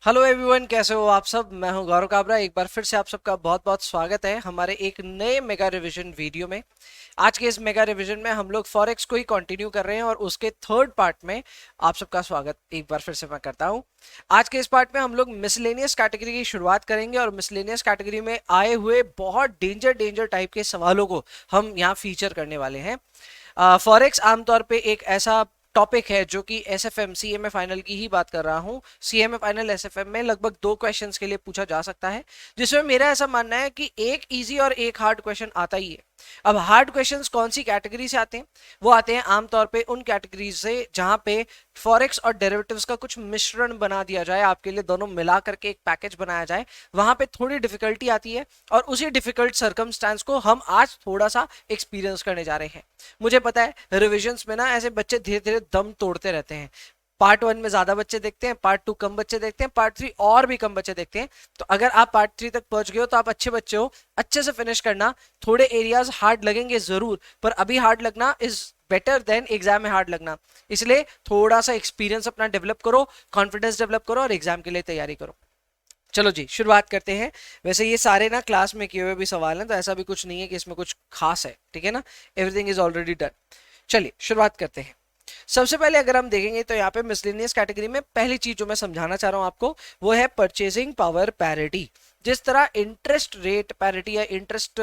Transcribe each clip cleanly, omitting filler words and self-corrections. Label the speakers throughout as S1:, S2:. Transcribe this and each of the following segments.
S1: Hello everyone, कैसे हो आप सब। मैं हूं गौरव काबरा। एक बार फिर से आप सबका बहुत बहुत स्वागत है हमारे एक नए मेगा रिवीजन वीडियो में। आज के इस मेगा रिवीजन में हम लोग फॉरेक्स को ही कंटिन्यू कर रहे हैं और उसके थर्ड पार्ट में आप सबका स्वागत एक बार फिर से मैं करता हूं। आज के इस पार्ट में हम लोग मिसलेनियस कैटेगरी की शुरुआत करेंगे और मिसलेनियस कैटेगरी में आए हुए बहुत डेंजर डेंजर टाइप के सवालों को हम यहाँ फीचर करने वाले हैं। फॉरेक्स आमतौर पे एक ऐसा टॉपिक है जो कि एसएफएम सीएमए फाइनल की ही बात कर रहा हूँ। सीएमए फाइनल एसएफएम में लगभग 2 क्वेश्चंस के लिए पूछा जा सकता है, जिसमें मेरा ऐसा मानना है कि एक इजी और एक हार्ड क्वेश्चन आता ही है। अब हार्ड क्वेश्चंस कौन सी कैटेगरी से आते हैं? वो आते हैं आमतौर पे उन कैटेगरी से जहां पे फॉरेक्स और डेरिवेटिव्स का कुछ मिश्रण बना दिया जाए, आपके लिए दोनों मिला करके एक पैकेज बनाया जाए। वहां पे थोड़ी डिफिकल्टी आती है और उसी डिफिकल्ट सर्कमस्टांस को हम आज थोड़ा सा एक्सपीरियंस करने जा रहे हैं। मुझे पता है रिविजन्स में ना ऐसे बच्चे धीरे धीरे दम तोड़ते रहते हैं। पार्ट 1 में ज्यादा बच्चे देखते हैं, पार्ट 2 कम बच्चे देखते हैं, पार्ट 3 और भी कम बच्चे देखते हैं। तो अगर आप पार्ट 3 तक पहुंच गए हो तो आप अच्छे बच्चे हो, अच्छे से फिनिश करना। थोड़े एरियाज हार्ड लगेंगे जरूर, पर अभी हार्ड लगना इज बेटर देन एग्जाम में हार्ड लगना। इसलिए थोड़ा सा एक्सपीरियंस अपना डेवलप करो, कॉन्फिडेंस डेवलप करो और एग्जाम के लिए तैयारी करो। चलो जी, शुरुआत करते हैं। वैसे ये सारे ना क्लास में किए हुए भी सवाल हैं, तो ऐसा भी कुछ नहीं है कि इसमें कुछ खास है, ठीक है ना। Everything is already done. चलिए शुरुआत करते हैं। सबसे पहले अगर हम देखेंगे तो यहाँ पे मिसलेनियस कैटेगरी में पहली चीज जो मैं समझाना चाह रहा हूं आपको, वो है परचेजिंग पावर पैरिटी। जिस तरह इंटरेस्ट रेट पैरिटी या इंटरेस्ट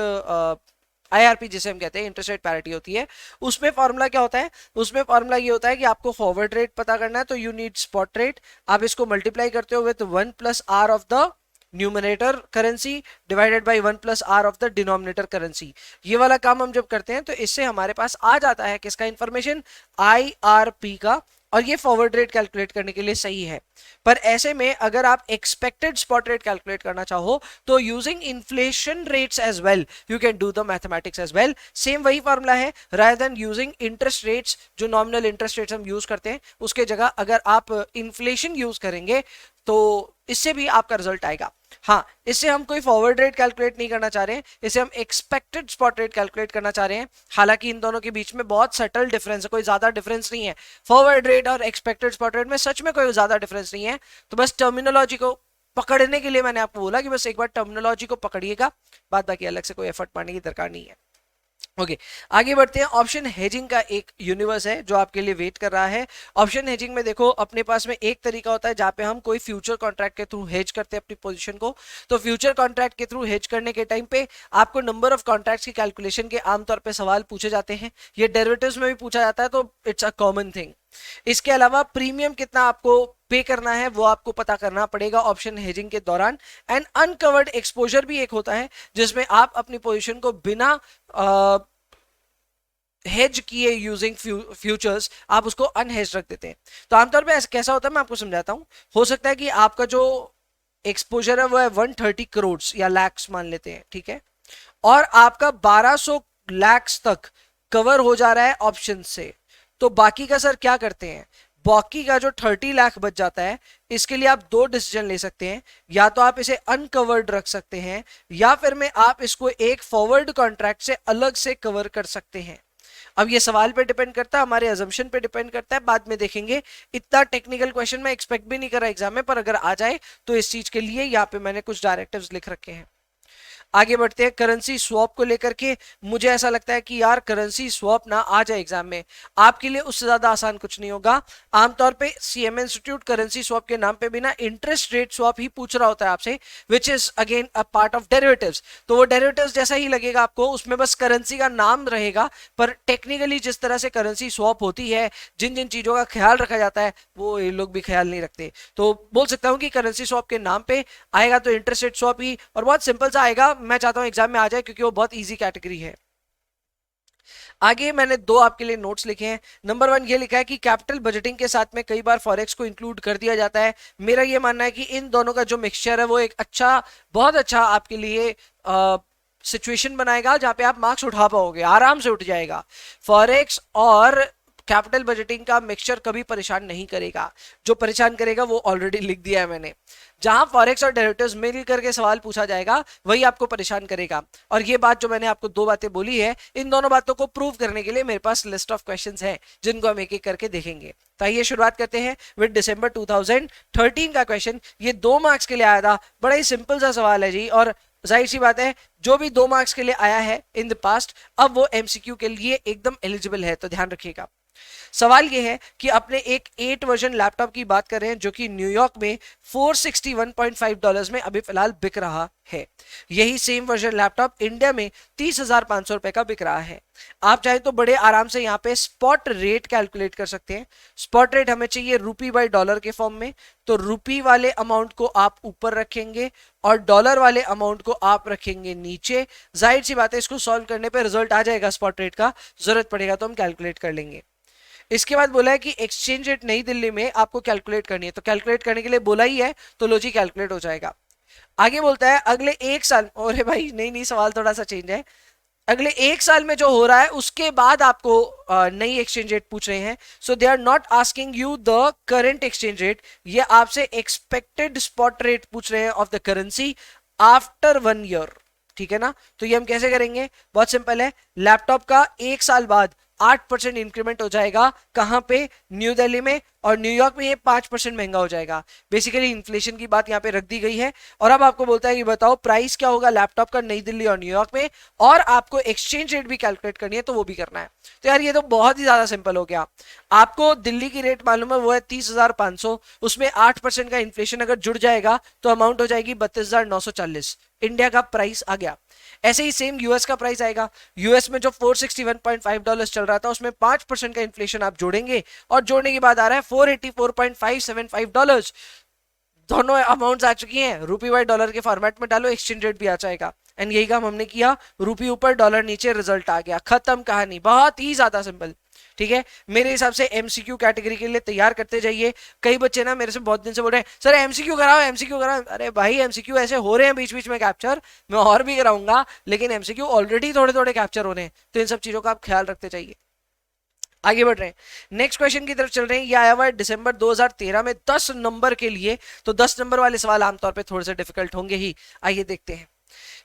S1: आईआरपी जिसे हम कहते हैं इंटरेस्ट रेट पैरिटी होती है, उसमें फॉर्मूला क्या होता है? उसमें फॉर्मूला ये होता है कि आपको फॉरवर्ड रेट पता करना है तो यू नीड स्पॉट रेट। आप इसको मल्टीप्लाई करते हो with 1+r of the numerator currency divided by 1+r of the denominator currency. ये वाला काम हम जब करते हैं तो इससे हमारे पास आ जाता है किसका इंफॉर्मेशन? आईआरपी का। और ये फॉरवर्ड रेट कैलकुलेट करने के लिए सही है। पर ऐसे में अगर आप एक्सपेक्टेड स्पॉट रेट कैलकुलेट करना चाहो तो using inflation rates as well you can do the mathematics as well. Same वही फॉर्मूला है, rather than using interest rates, जो नॉमिनल इंटरेस्ट रेट्स हम यूज करते हैं उसके जगह अगर आप इन्फ्लेशन यूज करेंगे तो इससे भी आपका रिजल्ट आएगा। हाँ, इससे हम कोई फॉरवर्ड रेट कैलकुलेट नहीं करना चाह रहे हैं, इसे हम एक्सपेक्टेड स्पॉट रेट कैलकुलेट करना चाह रहे हैं। हालांकि इन दोनों के बीच में बहुत सटल डिफरेंस है, कोई ज्यादा डिफरेंस नहीं है। फॉरवर्ड रेट और एक्सपेक्टेड स्पॉट रेट में सच में कोई ज्यादा डिफरेंस नहीं है। तो बस टर्मिनोलॉजी को पकड़ने के लिए मैंने आपको बोला कि बस एक बार टर्मिनोलॉजी को पकड़िएगा, बाद बाकी अलग से कोई एफर्ट पाने की दरकार नहीं है। ओके, आगे बढ़ते हैं। ऑप्शन हेजिंग का एक यूनिवर्स है जो आपके लिए वेट कर रहा है। ऑप्शन हेजिंग में देखो, अपने पास में एक तरीका होता है जहां पे हम कोई फ्यूचर कॉन्ट्रैक्ट के थ्रू हेज करते हैं अपनी पोजीशन को। तो फ्यूचर कॉन्ट्रैक्ट के थ्रू हेज करने के टाइम पे आपको नंबर ऑफ कॉन्ट्रैक्ट्स की कैलकुलेशन के आमतौर पे सवाल पूछे जाते हैं। ये डेरिवेटिव्स में भी पूछा जाता है, तो इट्स अ कॉमन थिंग। इसके अलावा प्रीमियम कितना आपको पे करना है वो आपको पता करना पड़ेगा ऑप्शन हेजिंग के दौरान। एंड अनकवर्ड एक्सपोजर भी एक होता है जिसमें आप अपनी पोजीशन को बिना हेज किए यूजिंग फ्यूचर्स आप उसको अनहेज रख देते हैं। तो आमतौर पे ऐसा कैसा होता है मैं आपको समझाता हूं। हो सकता है कि आपका जो एक्सपोजर है वो है 130 करोड़ या लैक्स मान लेते हैं, ठीक है, और आपका 1200 लैक्स तक कवर हो जा रहा है ऑप्शन से। तो बाकी का सर क्या करते हैं? बाकी का जो 30 लाख बच जाता है, इसके लिए आप दो डिसीजन ले सकते हैं। या तो आप इसे अनकवर्ड रख सकते हैं, या फिर में आप इसको एक फॉरवर्ड कॉन्ट्रैक्ट से अलग से कवर कर सकते हैं। अब ये सवाल पे डिपेंड करता है, हमारे अजम्पशन पे डिपेंड करता है, बाद में देखेंगे। इतना टेक्निकल क्वेश्चन मैं एक्सपेक्ट भी नहीं कर रहा एग्जाम में, पर अगर आ जाए तो इस चीज के लिए यहाँ पे मैंने कुछ डायरेक्टिव्स लिख रखे हैं। आगे बढ़ते हैं करेंसी स्वैप को लेकर के। मुझे ऐसा लगता है कि यार करेंसी स्वैप ना आ जाए एग्जाम में, आपके लिए उससे ज्यादा आसान कुछ नहीं होगा। आमतौर पे सीएमए इंस्टीट्यूट करेंसी स्वैप के नाम पे भी ना इंटरेस्ट रेट स्वैप ही पूछ रहा होता है आपसे, which is again a part of derivatives. तो वो डेरिवेटिव्स जैसा ही लगेगा आपको, उसमें बस करेंसी का नाम रहेगा, पर टेक्निकली जिस तरह से करेंसी स्वैप होती है, जिन जिन चीजों का ख्याल रखा जाता है, वो ये लोग भी ख्याल नहीं रखते। तो बोल सकता हूं कि करेंसी स्वैप के नाम पे आएगा तो इंटरेस्ट रेट स्वैप ही, और बहुत सिंपल सा आएगा। मैं चाहता हूं एग्जाम में आ जाए क्योंकि वो बहुत इजी कैटेगरी है। आगे मैंने दो आपके लिए नोट्स लिखे हैं। नंबर 1 ये लिखा है कि कैपिटल बजटिंग के साथ में कई बार फॉरेक्स को इंक्लूड कर दिया जाता है। मेरा ये मानना है कि इन दोनों का जो मिक्सचर है वो एक अच्छा, बहुत अच्छा आपके लिए सिचुएशन बनाएगा जहां पे आप मार्क्स उठा पाओगे, आराम से उठ जाएगा। फॉरेक्स और कैपिटल बजटिंग का मिक्सचर कभी परेशान नहीं करेगा। जो परेशान करेगा वो ऑलरेडी लिख दिया है मैंने। जहां फॉरेक्स और डेरिवेटिव्स मिल करके सवाल पूछा जाएगा वही आपको परेशान करेगा। और ये बात जो मैंने आपको दो बातें बोली है, इन दोनों बातों को प्रूव करने के लिए मेरे पास लिस्ट ऑफ क्वेश्चंस है जिनको हम एक एक करके देखेंगे। तो आइए शुरुआत करते हैं विद दिसंबर 2013 का क्वेश्चन। ये 2 मार्क्स के लिए आया था, बड़ा ही सिंपल सा सवाल है जी, और जाहिर सी बात है जो भी 2 मार्क्स के लिए आया है इन द पास्ट, अब वो एमसीक्यू के लिए एकदम एलिजिबल है, तो ध्यान रखिएगा। सवाल ये है कि अपने एक 8 वर्जन लैपटॉप की बात कर रहे हैं जो कि न्यूयॉर्क में $461.5 में अभी फिलहाल बिक रहा है। यही सेम वर्जन लैपटॉप इंडिया में 30,500 रुपए का बिक रहा है। आप चाहे तो बड़े आराम से यहाँ पे स्पॉट रेट कैलकुलेट कर सकते हैं। स्पॉट रेट हमें चाहिए रूपी बाई डॉलर के फॉर्म में, तो रूपी वाले अमाउंट को आप ऊपर रखेंगे और डॉलर वाले अमाउंट को आप रखेंगे नीचे। जाहिर सी बात है इसको सॉल्व करने पे रिजल्ट आ जाएगा स्पॉट रेट का, जरूरत पड़ेगा तो हम कैलकुलेट कर लेंगे। इसके बाद बोला है कि एक्सचेंज रेट नई दिल्ली में आपको कैलकुलेट करनी है, तो कैलकुलेट करने के लिए बोला ही है तो लो जी कैलकुलेट हो जाएगा। आगे बोलता है अगले 1 साल, अरे भाई नहीं सवाल थोड़ा सा चेंज है, अगले 1 साल में जो हो रहा है उसके बाद आपको नई एक्सचेंज रेट पूछ रहे हैं। So they are not asking you the current exchange rate, ये आपसे एक्सपेक्टेड स्पॉट रेट पूछ रहे हैं of the currency after 1 year. ठीक है ना, तो ये हम कैसे करेंगे, बहुत सिंपल है। लैपटॉप का 1 साल बाद 8% इंक्रीमेंट हो जाएगा, कहां पे, न्यू दिल्ली में, और न्यूयॉर्क में ये 5% महंगा हो जाएगा। बेसिकली इन्फ्लेशन की बात यहाँ पे रख दी गई है। और अब आपको बोलता है कि बताओ प्राइस क्या होगा लैपटॉप का नई दिल्ली और न्यूयॉर्क में, और आपको एक्सचेंज रेट भी कैलकुलेट करनी है, तो वो भी करना है। तो यार ये तो बहुत ही ज्यादा सिंपल हो गया। आपको दिल्ली की रेट मालूम है वो है 30,500, उसमें 8% का इन्फ्लेशन अगर जुड़ जाएगा तो अमाउंट हो जाएगी 32,940। इंडिया का प्राइस आ गया। ऐसे ही सेम यूएस का प्राइस आएगा। यूएस में जो $461.5 चल रहा था उसमें 5% का इन्फ्लेशन आप जोड़ेंगे, और जोड़ने के बाद आ रहा है $484.575। दोनों अमाउंट्स आ चुकी हैं, रूपी बाई डॉलर के फॉर्मेट में डालो, एक्सचेंज रेट भी आ जाएगा। एंड यही काम हमने किया, रूपी ऊपर डॉलर नीचे, रिजल्ट आ गया, खत्म कहानी। बहुत ही ज्यादा सिंपल। ठीक है, मेरे हिसाब से एमसीक्यू कैटेगरी के लिए तैयार करते जाइए। कई बच्चे ना मेरे से बहुत दिन से बोल रहे हैं सर एमसीक्यू कराओ एमसीक्यू कराओ। अरे भाई एमसीक्यू ऐसे हो रहे हैं बीच बीच में कैप्चर, मैं और भी कराऊंगा, लेकिन एमसीक्यू ऑलरेडी थोड़े थोड़े कैप्चर हो रहे हैं, तो इन सब चीजों का आप ख्याल रखते जाइए। आगे बढ़ रहे हैं, नेक्स्ट क्वेश्चन की तरफ चल रहे हैं। ये आया हुआ है दिसंबर 2013 में 10 नंबर के लिए, तो 10 नंबर वाले सवाल आमतौर पे थोड़े से डिफिकल्ट होंगे ही। आइए देखते हैं।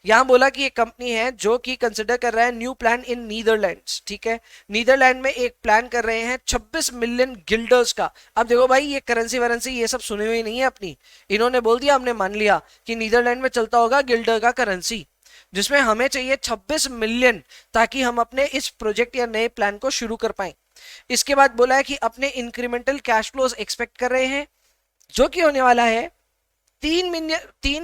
S1: यहां बोला कि एक कंपनी है जो कि कंसिडर कर रहा है न्यू प्लान इन नीदरलैंड्स। ठीक है, नीदरलैंड में एक प्लान कर रहे हैं 26 मिलियन गिल्डर्स का। अब देखो भाई ये करेंसी वरेंसी ये सब सुनी हुई नहीं है अपनी, इन्होंने बोल दिया, हमने मान लिया कि नीदरलैंड में चलता होगा गिल्डर का करेंसी, जिसमें हमें चाहिए 26 मिलियन ताकि हम अपने इस प्रोजेक्ट या नए प्लान को शुरू कर पाए। इसके बाद बोला है कि अपने इंक्रीमेंटल कैश फ्लोज एक्सपेक्ट कर रहे हैं, जो कि होने वाला है 3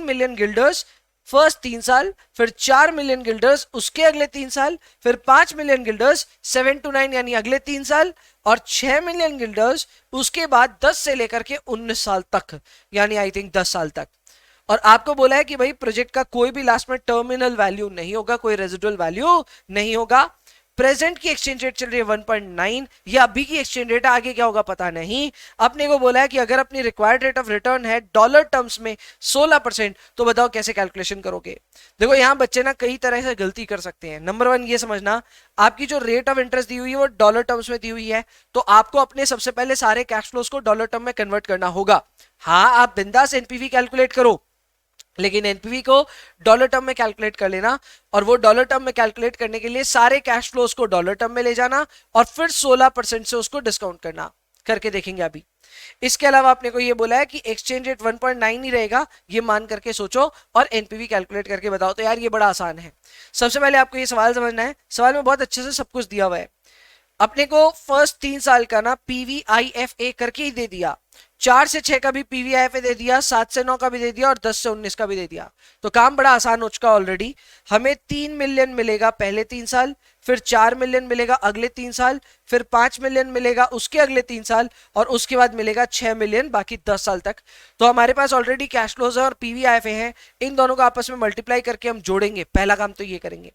S1: मिलियन गिल्डर्स फर्स्ट 3 साल, फिर 4 मिलियन गिल्डर्स उसके अगले 3 साल, फिर 5 मिलियन गिल्डर्स 7 to 9 यानी अगले 3 साल, और 6 मिलियन गिल्डर्स उसके बाद 10 से लेकर के 19 साल तक, यानी आई थिंक 10 साल तक। और आपको बोला है कि भाई प्रोजेक्ट का कोई भी लास्ट में टर्मिनल वैल्यू नहीं होगा, कोई रेजिडुअल वैल्यू नहीं होगा। प्रेजेंट की एक्सचेंज रेट चल रही है 1.9, ये अभी की एक्सचेंज रेट, आगे क्या होगा पता नहीं। अपने को बोला है कि अगर अपनी रिक्वायर्ड रेट ऑफ रिटर्न है डॉलर टर्म्स में 16%, तो बताओ कैसे कैलकुलेशन करोगे। देखो यहां बच्चे ना कई तरह से गलती कर सकते हैं। नंबर 1 ये समझना, आपकी जो रेट ऑफ इंटरेस्ट दी हुई है वो डॉलर टर्म्स में दी हुई है, तो आपको अपने सबसे पहले सारे कैश फ्लोज को डॉलर टर्म में कन्वर्ट करना होगा। हाँ आप बिंदास एनपीवी कैलकुलेट करो, लेकिन एनपीवी को डॉलर टर्म में कैलकुलेट कर लेना, और वो डॉलर टर्म में कैलकुलेट करने के लिए सारे कैश फ्लोज को डॉलर टर्म में ले जाना और फिर 16% से उसको डिस्काउंट करना। करके देखेंगे अभी। इसके अलावा आपने को ये बोला है कि एक्सचेंज रेट 1.9 ही रहेगा, ये मान करके सोचो और एनपीवी कैलकुलेट करके बताओ। तो यार ये बड़ा आसान है। सबसे पहले आपको ये सवाल समझना है, सवाल में बहुत अच्छे से सब कुछ दिया हुआ है। अपने को फर्स्ट 3 साल का ना पीवीआईएफए करके ही दे दिया, 4 से 6 का भी पीवीआईएफए दे दिया, 7 से 9 का भी दे दिया और 10 से 19 का भी दे दिया। तो काम बड़ा आसान हो चुका ऑलरेडी। हमें 3 मिलियन मिलेगा पहले 3 साल, फिर 4 मिलियन मिलेगा अगले 3 साल, फिर 5 मिलियन मिलेगा उसके अगले 3 साल, और उसके बाद मिलेगा 6 मिलियन बाकी 10 साल तक। तो हमारे पास ऑलरेडी कैश फ्लोज है और पीवीआईएफए है, इन दोनों को आपस में मल्टीप्लाई करके हम जोड़ेंगे। पहला काम तो ये करेंगे।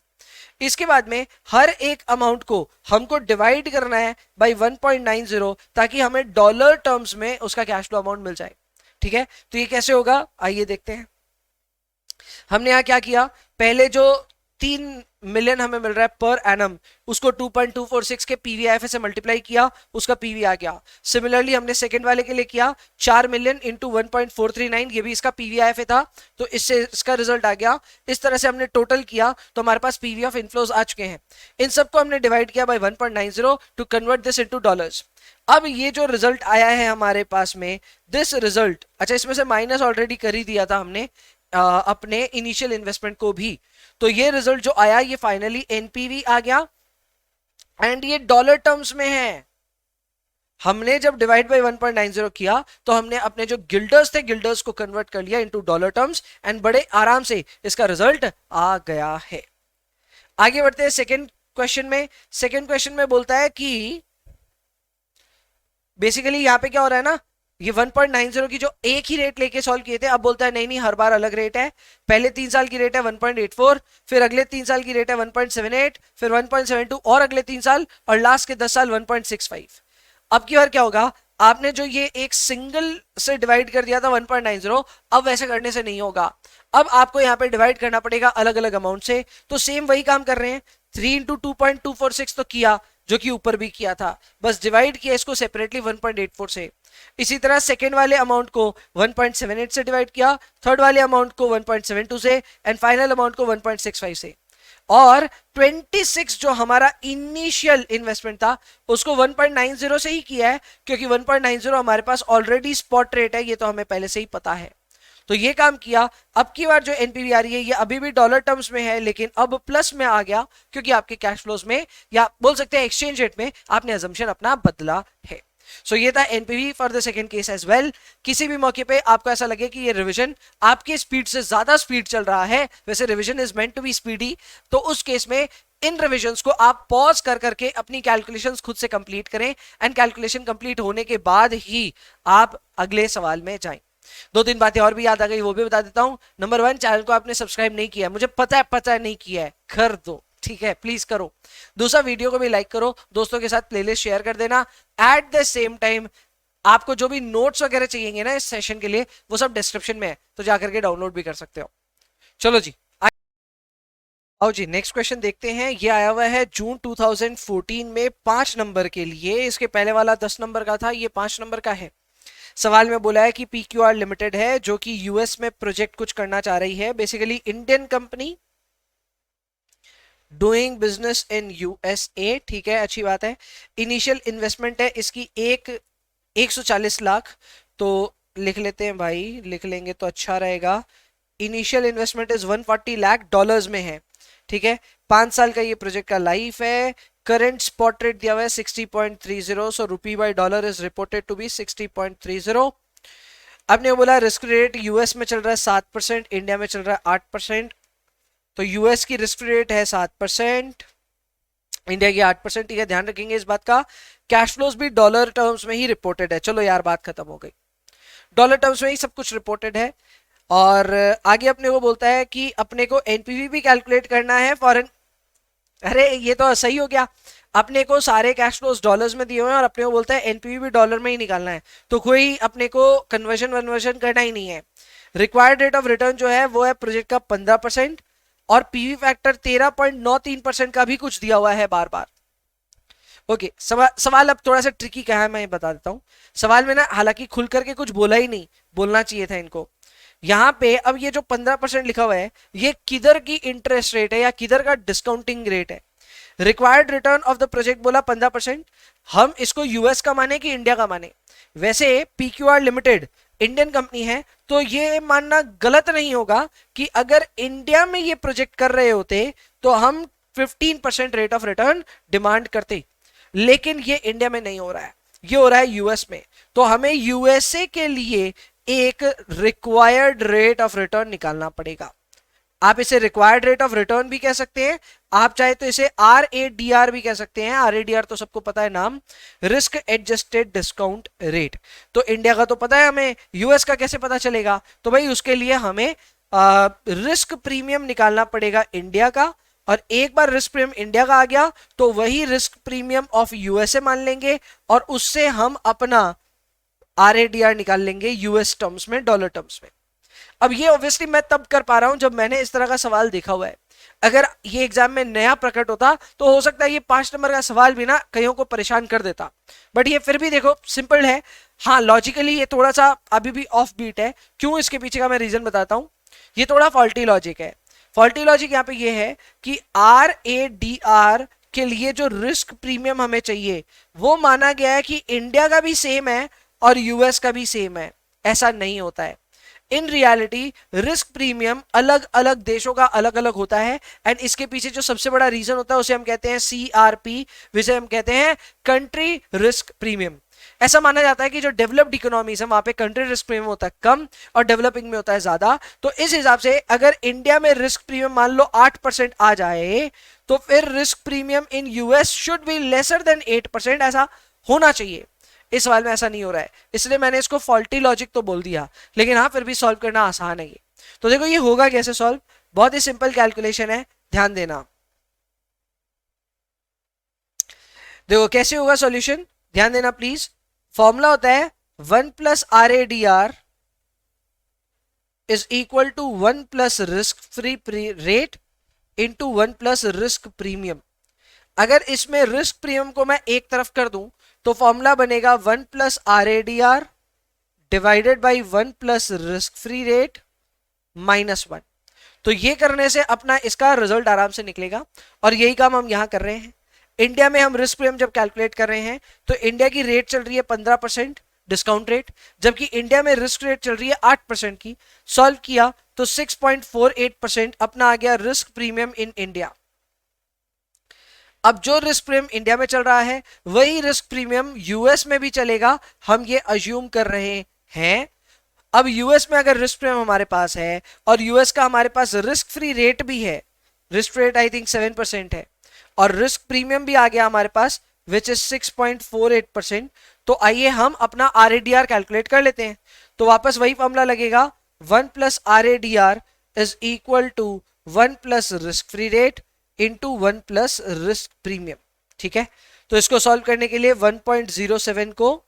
S1: इसके बाद में हर एक अमाउंट को हमको डिवाइड करना है बाई 1.90 ताकि हमें डॉलर टर्म्स में उसका कैश फ्लो अमाउंट मिल जाए। ठीक है, तो ये कैसे होगा आइए देखते हैं। हमने यहां क्या किया, पहले जो 3 मिलियन हमें मिल रहा है पर एनम, उसको 2.246 के पीवीआईएफ से मल्टीप्लाई किया, उसका पीवी आ गया। सिमिलरली हमने सेकंड वाले के लिए किया 4 मिलियन इंटू 1.439, ये भी इसका पीवीआईएफ था, तो इससे इसका रिजल्ट आ गया। इस तरह से हमने टोटल किया तो हमारे पास पीवी ऑफ इनफ्लोज आ चुके हैं। इन सबको हमने डिवाइड किया by 1.90 to convert this into dollars. अब ये जो रिजल्ट आया है हमारे पास में, दिस रिजल्ट, अच्छा इसमें से माइनस ऑलरेडी कर ही दिया था हमने अपने इनिशियल इन्वेस्टमेंट को भी, तो ये रिजल्ट जो आया ये फाइनली एनपीवी आ गया एंड ये डॉलर टर्म्स में है। हमने जब डिवाइड बाय 1.90 किया तो हमने अपने जो गिल्डर्स थे गिल्डर्स को कन्वर्ट कर लिया इनटू डॉलर टर्म्स एंड बड़े आराम से इसका रिजल्ट आ गया है। आगे बढ़ते हैं सेकंड क्वेश्चन में। सेकंड क्वेश्चन में बोलता है कि बेसिकली यहां पे क्या हो रहा है ना, ये 1.90 की जो एक ही रेट लेके सॉल्व किए थे, अब बोलता है नहीं नहीं हर बार अलग रेट है। पहले 3 साल की रेट है 1.84, फिर अगले 3 साल की रेट है 1.78, फिर 1.72 और अगले 3 साल, और लास्ट के 10 साल 1.65। अब की बार क्या होगा, आपने जो ये एक सिंगल से डिवाइड कर दिया था 1.90, अब वैसे करने से नहीं होगा, अब आपको यहाँ पे डिवाइड करना पड़ेगा अलग अलग अमाउंट से। तो सेम वही काम कर रहे हैं, 3 इंटू 2.246 तो किया, जो कि ऊपर भी किया था, बस डिवाइड किया इसको सेपरेटली 1.84 से। इसी तरह सेकेंड वाले अमाउंट को 1.78 से डिवाइड किया, थर्ड वाले अमाउंट को 1.72 से, एंड फाइनल अमाउंट को 1.65 से। और 26 जो हमारा इनिशियल इन्वेस्टमेंट था उसको 1.90 से ही किया है, क्योंकि 1.90 हमारे पास ऑलरेडी स्पॉट रेट है, ये तो हमें पहले से ही पता है। तो ये काम किया। अब की बार जो एनपीवी आ रही है ये अभी भी डॉलर टर्म्स में है, लेकिन अब प्लस में आ गया, क्योंकि आपके कैश फ्लोज में, या बोल सकते हैं एक्सचेंज रेट में, आपने अजम्पशन अपना बदला है। सो ये था NPV for the second case as well. किसी भी मौके पे आपको ऐसा लगे कि ये रिवीजन आपके स्पीड से ज्यादा स्पीड चल रहा है, वैसे revision is meant to be speedy, तो उस केस में इन रिविजन्स को आप पॉज कर करके अपनी कैलकुलेशंस खुद से कंप्लीट करें, एंड कैलकुलेशन कंप्लीट होने के बाद ही आप अगले सवाल में जाएं। 2-3 बातें और भी याद आ गई, वो भी बता देता हूं। नंबर 1, चैनल को आपने सब्सक्राइब नहीं किया, मुझे पता है नहीं किया है, कर दो, ठीक है, प्लीज करो। दूसरा, वीडियो को भी लाइक करो, दोस्तों के साथ प्लेलिस्ट शेयर कर देना। एट द सेम टाइम आपको जो भी नोट्स वगैरह चाहिए ना इस सेशन के लिए, वो सब डिस्क्रिप्शन में है, तो जाकर के डाउनलोड भी कर सकते हो। चलो जी, आओ जी नेक्स्ट क्वेश्चन देखते हैं। ये आया हुआ है जून 2014 में 5 नंबर के लिए। इसके पहले वाला 10 नंबर का था, ये 5 नंबर का है। सवाल में बोला है कि PQR लिमिटेड है जो कि यूएस में प्रोजेक्ट कुछ करना चाह रही है, basically Indian company doing business in USA, ठीक है, अच्छी बात है। इनिशियल इन्वेस्टमेंट है इसकी 140 लाख, तो लिख लेते हैं भाई, लिख लेंगे तो अच्छा रहेगा। Initial investment is 140 lakh dollars में है, ठीक है। 5 साल का ये प्रोजेक्ट का लाइफ है। करंट स्पॉट रेट दिया हुआ है 60.30, so rupee by dollar is reported to be 60.30। आपने बोला रिस्क रेट यूएस में चल रहा है 7%, इंडिया में चल रहा है 8%, तो यूएस की रिस्क रेट है 7%, इंडिया की 8%, ठीक है, ध्यान रखेंगे इस बात का। कैश फ्लोज भी डॉलर टर्म्स में ही रिपोर्टेड है। चलो यार, बात खत्म हो गई, डॉलर टर्म्स में ही सब कुछ रिपोर्टेड है। और आगे अपने को बोलता है कि अपने को एनपीवी भी कैलकुलेट करना है फॉरेन। अरे ये तो सही हो गया, अपने को सारे कैश फ्लोज डॉलर्स में दिए हुए हैं और अपने को बोलता है एनपीवी भी डॉलर में ही निकालना है, तो कोई अपने को कन्वर्जन करना ही नहीं है। रिक्वायर्ड रेट ऑफ रिटर्न जो है वो है प्रोजेक्ट का 15%, और पीवी फैक्टर 13.93% का भी कुछ दिया हुआ है बार बार। ओके, सवाल अब थोड़ा सा ट्रिकी क्या है मैं बता देता हूँ। सवाल में ना हालांकि खुल करके कुछ बोला ही नहीं, बोलना चाहिए था इनको। यहाँ पे अब ये जो 15% लिखा हुआ है, ये किधर की इंटरेस्ट रेट है या किधर का डिस्काउंटिंग रेट है। Required return of the project बोला 15%, हम इसको यूएस का माने कि इंडिया का माने। वैसे PQR लिमिटेड इंडियन कंपनी है, तो ये मानना गलत नहीं होगा कि अगर इंडिया में ये प्रोजेक्ट कर रहे होते तो हम 15% रेट ऑफ रिटर्न डिमांड करते, लेकिन ये इंडिया में नहीं हो रहा है, ये हो रहा है यूएस में। तो हमें यूएसए के लिए एक रिक्वायर्ड रेट ऑफ रिटर्न निकालना पड़ेगा। आप इसे रिक्वायर्ड रेट ऑफ रिटर्न भी कह सकते हैं, आप चाहे तो इसे RADR भी कह सकते हैं। RADR तो सबको पता है नाम, रिस्क एडजस्टेड डिस्काउंट रेट। तो इंडिया का तो पता है हमें, यूएस का कैसे पता चलेगा? तो भाई उसके लिए हमें रिस्क प्रीमियम निकालना पड़ेगा इंडिया का, और एक बार रिस्क प्रीमियम इंडिया का आ गया तो वही रिस्क प्रीमियम ऑफ यूएसए मान लेंगे, और उससे हम अपना RADR निकाल लेंगे यूएस टर्म्स में, डॉलर टर्म्स में। अब ये ऑब्वियसली मैं तब कर पा रहा हूं जब मैंने इस तरह का सवाल देखा हुआ है। अगर ये एग्जाम में नया प्रकट होता तो हो सकता है ये 5 नंबर का सवाल भी ना कईयों को परेशान कर देता, बट ये फिर भी देखो सिंपल है। हाँ लॉजिकली ये थोड़ा सा अभी भी ऑफ बीट है, क्यों इसके पीछे का मैं रीजन बताता हूं। ये थोड़ा फॉल्टी लॉजिक है। फॉल्टी लॉजिक यहाँ पे ये है कि RADR के लिए जो रिस्क प्रीमियम हमें चाहिए वो माना गया है कि इंडिया का भी सेम है और यूएस का भी सेम है। ऐसा नहीं होता है। इन रियलिटी रिस्क प्रीमियम अलग अलग देशों का अलग अलग होता है, एंड इसके पीछे जो सबसे बड़ा रीजन होता है उसे हम कहते हैं CRP, जिसे हम कहते हैं कंट्री रिस्क प्रीमियम। ऐसा माना जाता है कि जो डेवलप्ड इकोनॉमीज है वहां पे कंट्री रिस्क प्रीमियम होता है कम और डेवलपिंग में होता है ज्यादा। तो इस हिसाब से अगर इंडिया में रिस्क प्रीमियम मान लो 8% आ जाए तो फिर risk premium in US should be lesser than 8%, ऐसा होना चाहिए। इस सवाल में ऐसा नहीं हो रहा है, इसलिए मैंने इसको फॉल्टी लॉजिक तो बोल दिया, लेकिन हाँ फिर भी सॉल्व करना आसान है ये। तो देखो ये होगा कैसे सॉल्व, बहुत ही सिंपल कैलकुलेशन है, ध्यान देना। देखो कैसे होगा सॉल्यूशन, ध्यान देना प्लीज। फॉर्मूला होता है 1 plus RADR is equal to 1 plus risk free rate into 1 plus risk premium. अगर इसमें रिस्क प्रीमियम को मैं एक तरफ कर दूं तो फॉर्मूला बनेगा 1 plus RADR divided by 1 plus risk free rate -1। तो ये करने से अपना इसका रिजल्ट आराम से निकलेगा, और यही काम हम यहां कर रहे हैं। इंडिया में हम रिस्क प्रीमियम जब कैलकुलेट कर रहे हैं तो इंडिया की रेट चल रही है 15% डिस्काउंट रेट, जबकि इंडिया में रिस्क रेट चल रही है 8% की। सॉल्व किया तो 6.48% अपना आ गया रिस्क प्रीमियम इन इंडिया। अब जो रिस्क प्रीमियम इंडिया में चल रहा है वही रिस्क प्रीमियम यूएस में भी चलेगा, हम ये अज्यूम कर रहे हैं। अब यूएस में अगर रिस्क प्रीमियम हमारे पास है और यूएस का हमारे पास रिस्क फ्री रेट भी है, रिस्क रेट आई थिंक 7% है, और रिस्क प्रीमियम भी आ गया हमारे पास विच इज 6.48%, तो आइए हम अपना RADR कैलकुलेट कर लेते हैं। तो वापस वही फॉर्मूला लगेगा, 1 plus RADR is equal to 1 plus risk free rate into 1 plus risk premium. ठीक है, तो इसको सॉल्व करने के लिए 1.07 को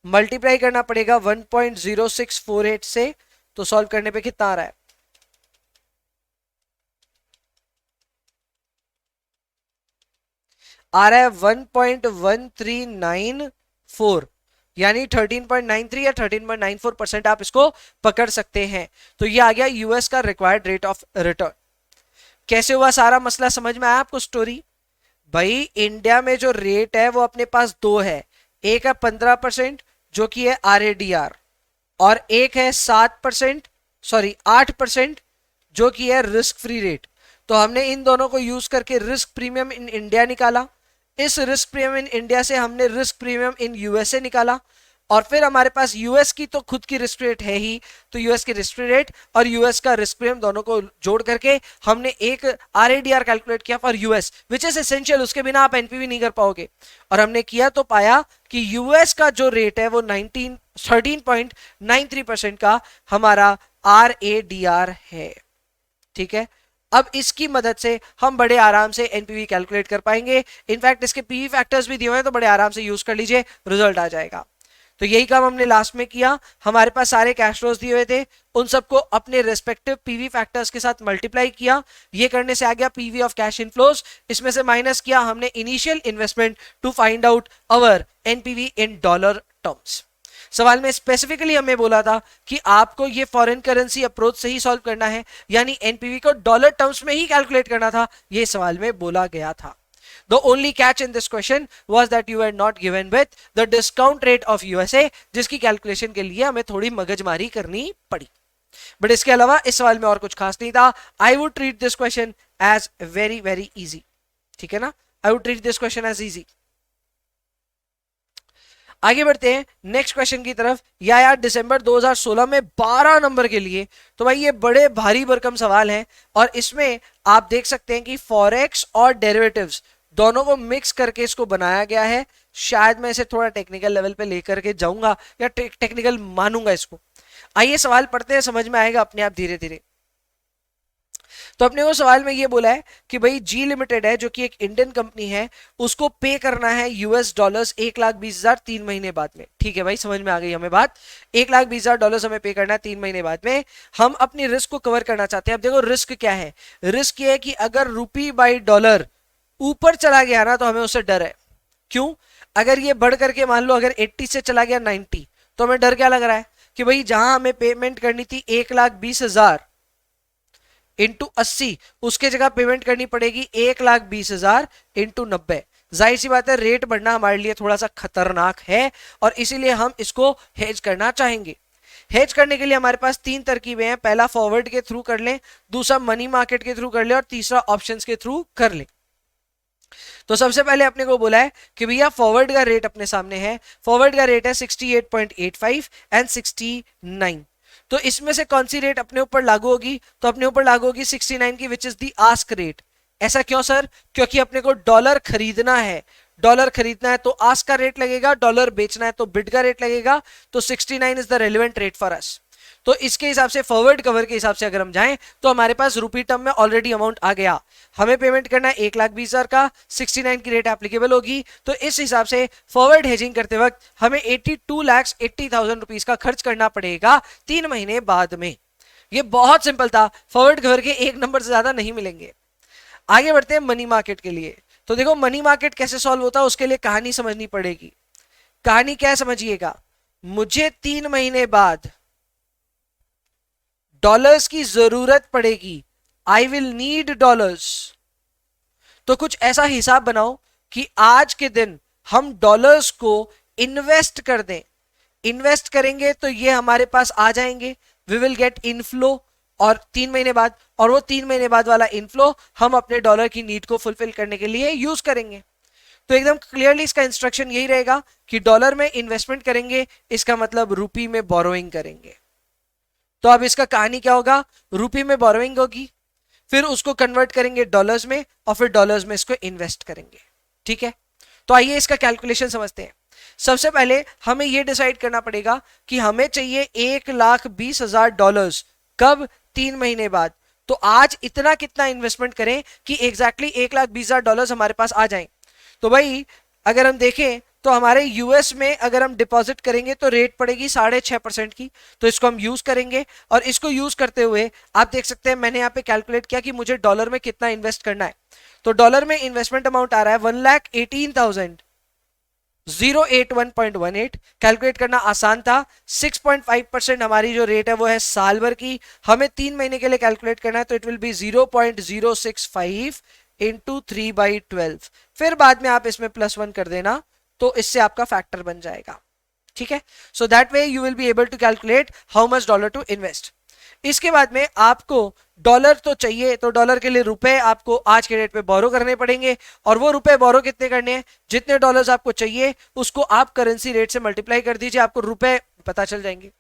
S1: मल्टीप्लाई करना पड़ेगा 1.0648 से। तो सॉल्व करने पे कितना आ रहा है, आ रहा है 1.1394, यानी 13.93 या 13.94% आप इसको पकड़ सकते हैं। तो ये आ गया यूएस का रिक्वायर्ड रेट ऑफ रिटर्न। कैसे हुआ सारा मसला, समझ में आया आपको स्टोरी? भाई इंडिया में जो रेट है वो अपने पास दो है, एक है 15% जो कि है RADR, और एक है 8% जो कि है रिस्क फ्री रेट। तो हमने इन दोनों को यूज करके रिस्क प्रीमियम इन इंडिया निकाला, इस रिस्क प्रीमियम इन इंडिया से हमने रिस्क प्रीमियम इन यूएसए निकाला, और फिर हमारे पास यूएस की तो खुद की रिस्क रेट है ही, तो यूएस की रिस्क रेट और यूएस का रिस्क प्रीमियम दोनों को जोड़ करके हमने एक RADR कैलकुलेट किया for US, which is essential, उसके बिना आप एनपीवी नहीं कर पाओगे। और हमने किया तो पाया कि यूएस का जो रेट है वो 13.93% का हमारा RADR है। ठीक है, अब इसकी मदद से हम बड़े आराम से एनपीवी कैलकुलेट कर पाएंगे। इनफैक्ट इसके पीवी फैक्टर्स भी दिए हुए हैं, तो बड़े आराम से यूज कर लीजिए, रिजल्ट आ जाएगा। तो यही काम हमने लास्ट में किया। हमारे पास सारे कैश फ्लोज दिए हुए थे, उन सबको अपने रेस्पेक्टिव पीवी फैक्टर्स के साथ मल्टीप्लाई किया। ये करने से आ गया पीवी ऑफ कैश इनफ्लोज। इसमें से माइनस किया हमने initial investment to find out our NPV in dollar terms. सवाल में स्पेसिफिकली हमें बोला था कि आपको ये फॉरेन करेंसी अप्रोच से ही सॉल्व करना है, यानी एनपीवी को डॉलर टर्म्स में ही कैलकुलेट करना था, ये सवाल में बोला गया था। The only catch in this question was that you were not given with the discount rate of USA, जिसकी कैलकुलेशन के लिए हमें थोड़ी मगजमारी करनी पड़ी। बट इसके अलावा इस सवाल में और कुछ खास नहीं था। I would treat this question as very very easy, ठीक है ना? I would treat this question as easy। आगे बढ़ते हैं नेक्स्ट क्वेश्चन की तरफ। यार दिसंबर 2016 में 12 नंबर के लिए, तो भाई ये बड़े भारी भरकम सवाल हैं, और इसमें आप देख सकते हैं कि फॉरेक्स और डेरिवेटिव्स दोनों को मिक्स करके इसको बनाया गया है। शायद मैं इसे थोड़ा टेक्निकल लेवल पे लेकर के जाऊंगा या टेक्निकल मानूंगा इसको। आइए सवाल पढ़ते हैं, समझ में आएगा अपने आप धीरे धीरे। तो अपने को सवाल में ये बोला है कि भाई जी लिमिटेड है जो कि एक इंडियन कंपनी है, उसको पे करना है यूएस डॉलर्स 1,20,000 3 महीने बाद में। ठीक है भाई, समझ में आ गई हमें बात। 1,20,000 डॉलर्स हमें पे करना है 3 महीने बाद में। हम अपनी रिस्क को कवर करना चाहते हैं। अब देखो रिस्क क्या है, रिस्क ये है कि अगर रुपी बाई डॉलर ऊपर चला गया ना तो हमें उससे डर है। क्यों? अगर ये बढ़ करके मान लो अगर 80 से चला गया 90, तो हमें डर क्या लग रहा है कि भाई जहां हमें पेमेंट करनी थी 1,20,000 इंटू 80, उसके जगह पेमेंट करनी पड़ेगी 1,20,000 इंटू 90। जाहिर सी बात है रेट बढ़ना हमारे लिए थोड़ा सा खतरनाक है और इसीलिए हम इसको हेज करना चाहेंगे। हेज करने के लिए हमारे पास 3 तरकीबें हैं। पहला फॉरवर्ड के थ्रू कर लें, दूसरा मनी मार्केट के थ्रू कर ले और तीसरा ऑप्शंस के थ्रू कर ले। तो सबसे पहले अपने को बोला है कि भैया फॉरवर्ड का रेट अपने सामने है। फॉरवर्ड का रेट है 68.85 एंड 69। तो इसमें से कौन सी रेट अपने ऊपर लागू होगी? तो अपने ऊपर लागू होगी 69 की, which is the ask rate. ऐसा क्यों सर? क्योंकि अपने को डॉलर खरीदना है, डॉलर खरीदना है तो आस्क का रेट लगेगा, डॉलर बेचना है तो बिड का रेट लगेगा। तो 69 is the relevant rate for us. तो इसके हिसाब से फॉरवर्ड कवर के हिसाब से अगर हम जाएं तो हमारे पास रुपी टर्म में ऑलरेडी अमाउंट आ गया। हमें पेमेंट करना है 1,20,000 का, 69 की रेट एप्लीकेबल होगी। तो इस हिसाब से फॉरवर्ड हेजिंग करते वक्त हमें 82,80,000 रुपीज का खर्च करना पड़ेगा 3 महीने बाद में। ये बहुत सिंपल था, फॉरवर्ड कवर के एक नंबर से ज्यादा नहीं मिलेंगे। आगे बढ़ते हैं मनी मार्केट के लिए। तो देखो मनी मार्केट कैसे सॉल्व होता है उसके लिए कहानी समझनी पड़ेगी। कहानी क्या है समझिएगा, मुझे 3 महीने बाद डॉलर्स की जरूरत पड़ेगी, आई विल नीड डॉलर्स। तो कुछ ऐसा हिसाब बनाओ कि आज के दिन हम डॉलर्स को इन्वेस्ट कर दें। इन्वेस्ट करेंगे तो ये हमारे पास आ जाएंगे, वी विल गेट इनफ्लो और 3 महीने बाद, और वो 3 महीने बाद वाला इनफ्लो हम अपने डॉलर की नीड को फुलफिल करने के लिए यूज करेंगे। तो एकदम क्लियरली इसका इंस्ट्रक्शन यही रहेगा कि डॉलर में इन्वेस्टमेंट करेंगे, इसका मतलब रुपी में बोरोइंग करेंगे। तो अब इसका कहानी क्या होगा, रुपी में बोरोइंग होगी, फिर उसको कन्वर्ट करेंगे डॉलर्स में और फिर डॉलर्स में इसको इन्वेस्ट करेंगे। ठीक है, तो आइए इसका कैलकुलेशन समझते हैं। सबसे पहले हमें यह डिसाइड करना पड़ेगा कि हमें चाहिए 1,20,000 डॉलर्स कब? 3 महीने बाद। तो आज इतना कितना इन्वेस्टमेंट करें कि एग्जैक्टली 1,20,000 डॉलर्स हमारे पास आ जाएं। तो भाई अगर हम देखें तो हमारे यूएस में अगर हम डिपॉजिट करेंगे तो रेट पड़ेगी 6.5% की। तो इसको हम यूज करेंगे और इसको यूज करते हुए आप देख सकते हैं मैंने यहाँ पे कैलकुलेट किया कि मुझे डॉलर में कितना इन्वेस्ट करना है। तो डॉलर में इन्वेस्टमेंट अमाउंट आ रहा है 1,18,081.18। कैलकुलेट करना आसान था। 6.5% हमारी जो रेट है वो है साल भर की, हमें 3 महीने के लिए कैलकुलेट करना है तो इट विल बी 0.065 इंटू 3/12। फिर बाद में आप इसमें +1 कर देना तो इससे आपका फैक्टर बन जाएगा। ठीक है, so that way you will be able to calculate how much dollar to invest. इसके बाद में आपको डॉलर तो चाहिए, तो डॉलर के लिए रुपए आपको आज के डेट पे बोरो करने पड़ेंगे और वो रुपए बोरो कितने करने हैं, जितने डॉलर्स आपको चाहिए उसको आप करेंसी रेट से मल्टीप्लाई कर दीजिए, आपको रुपए पता चल जाएंगे।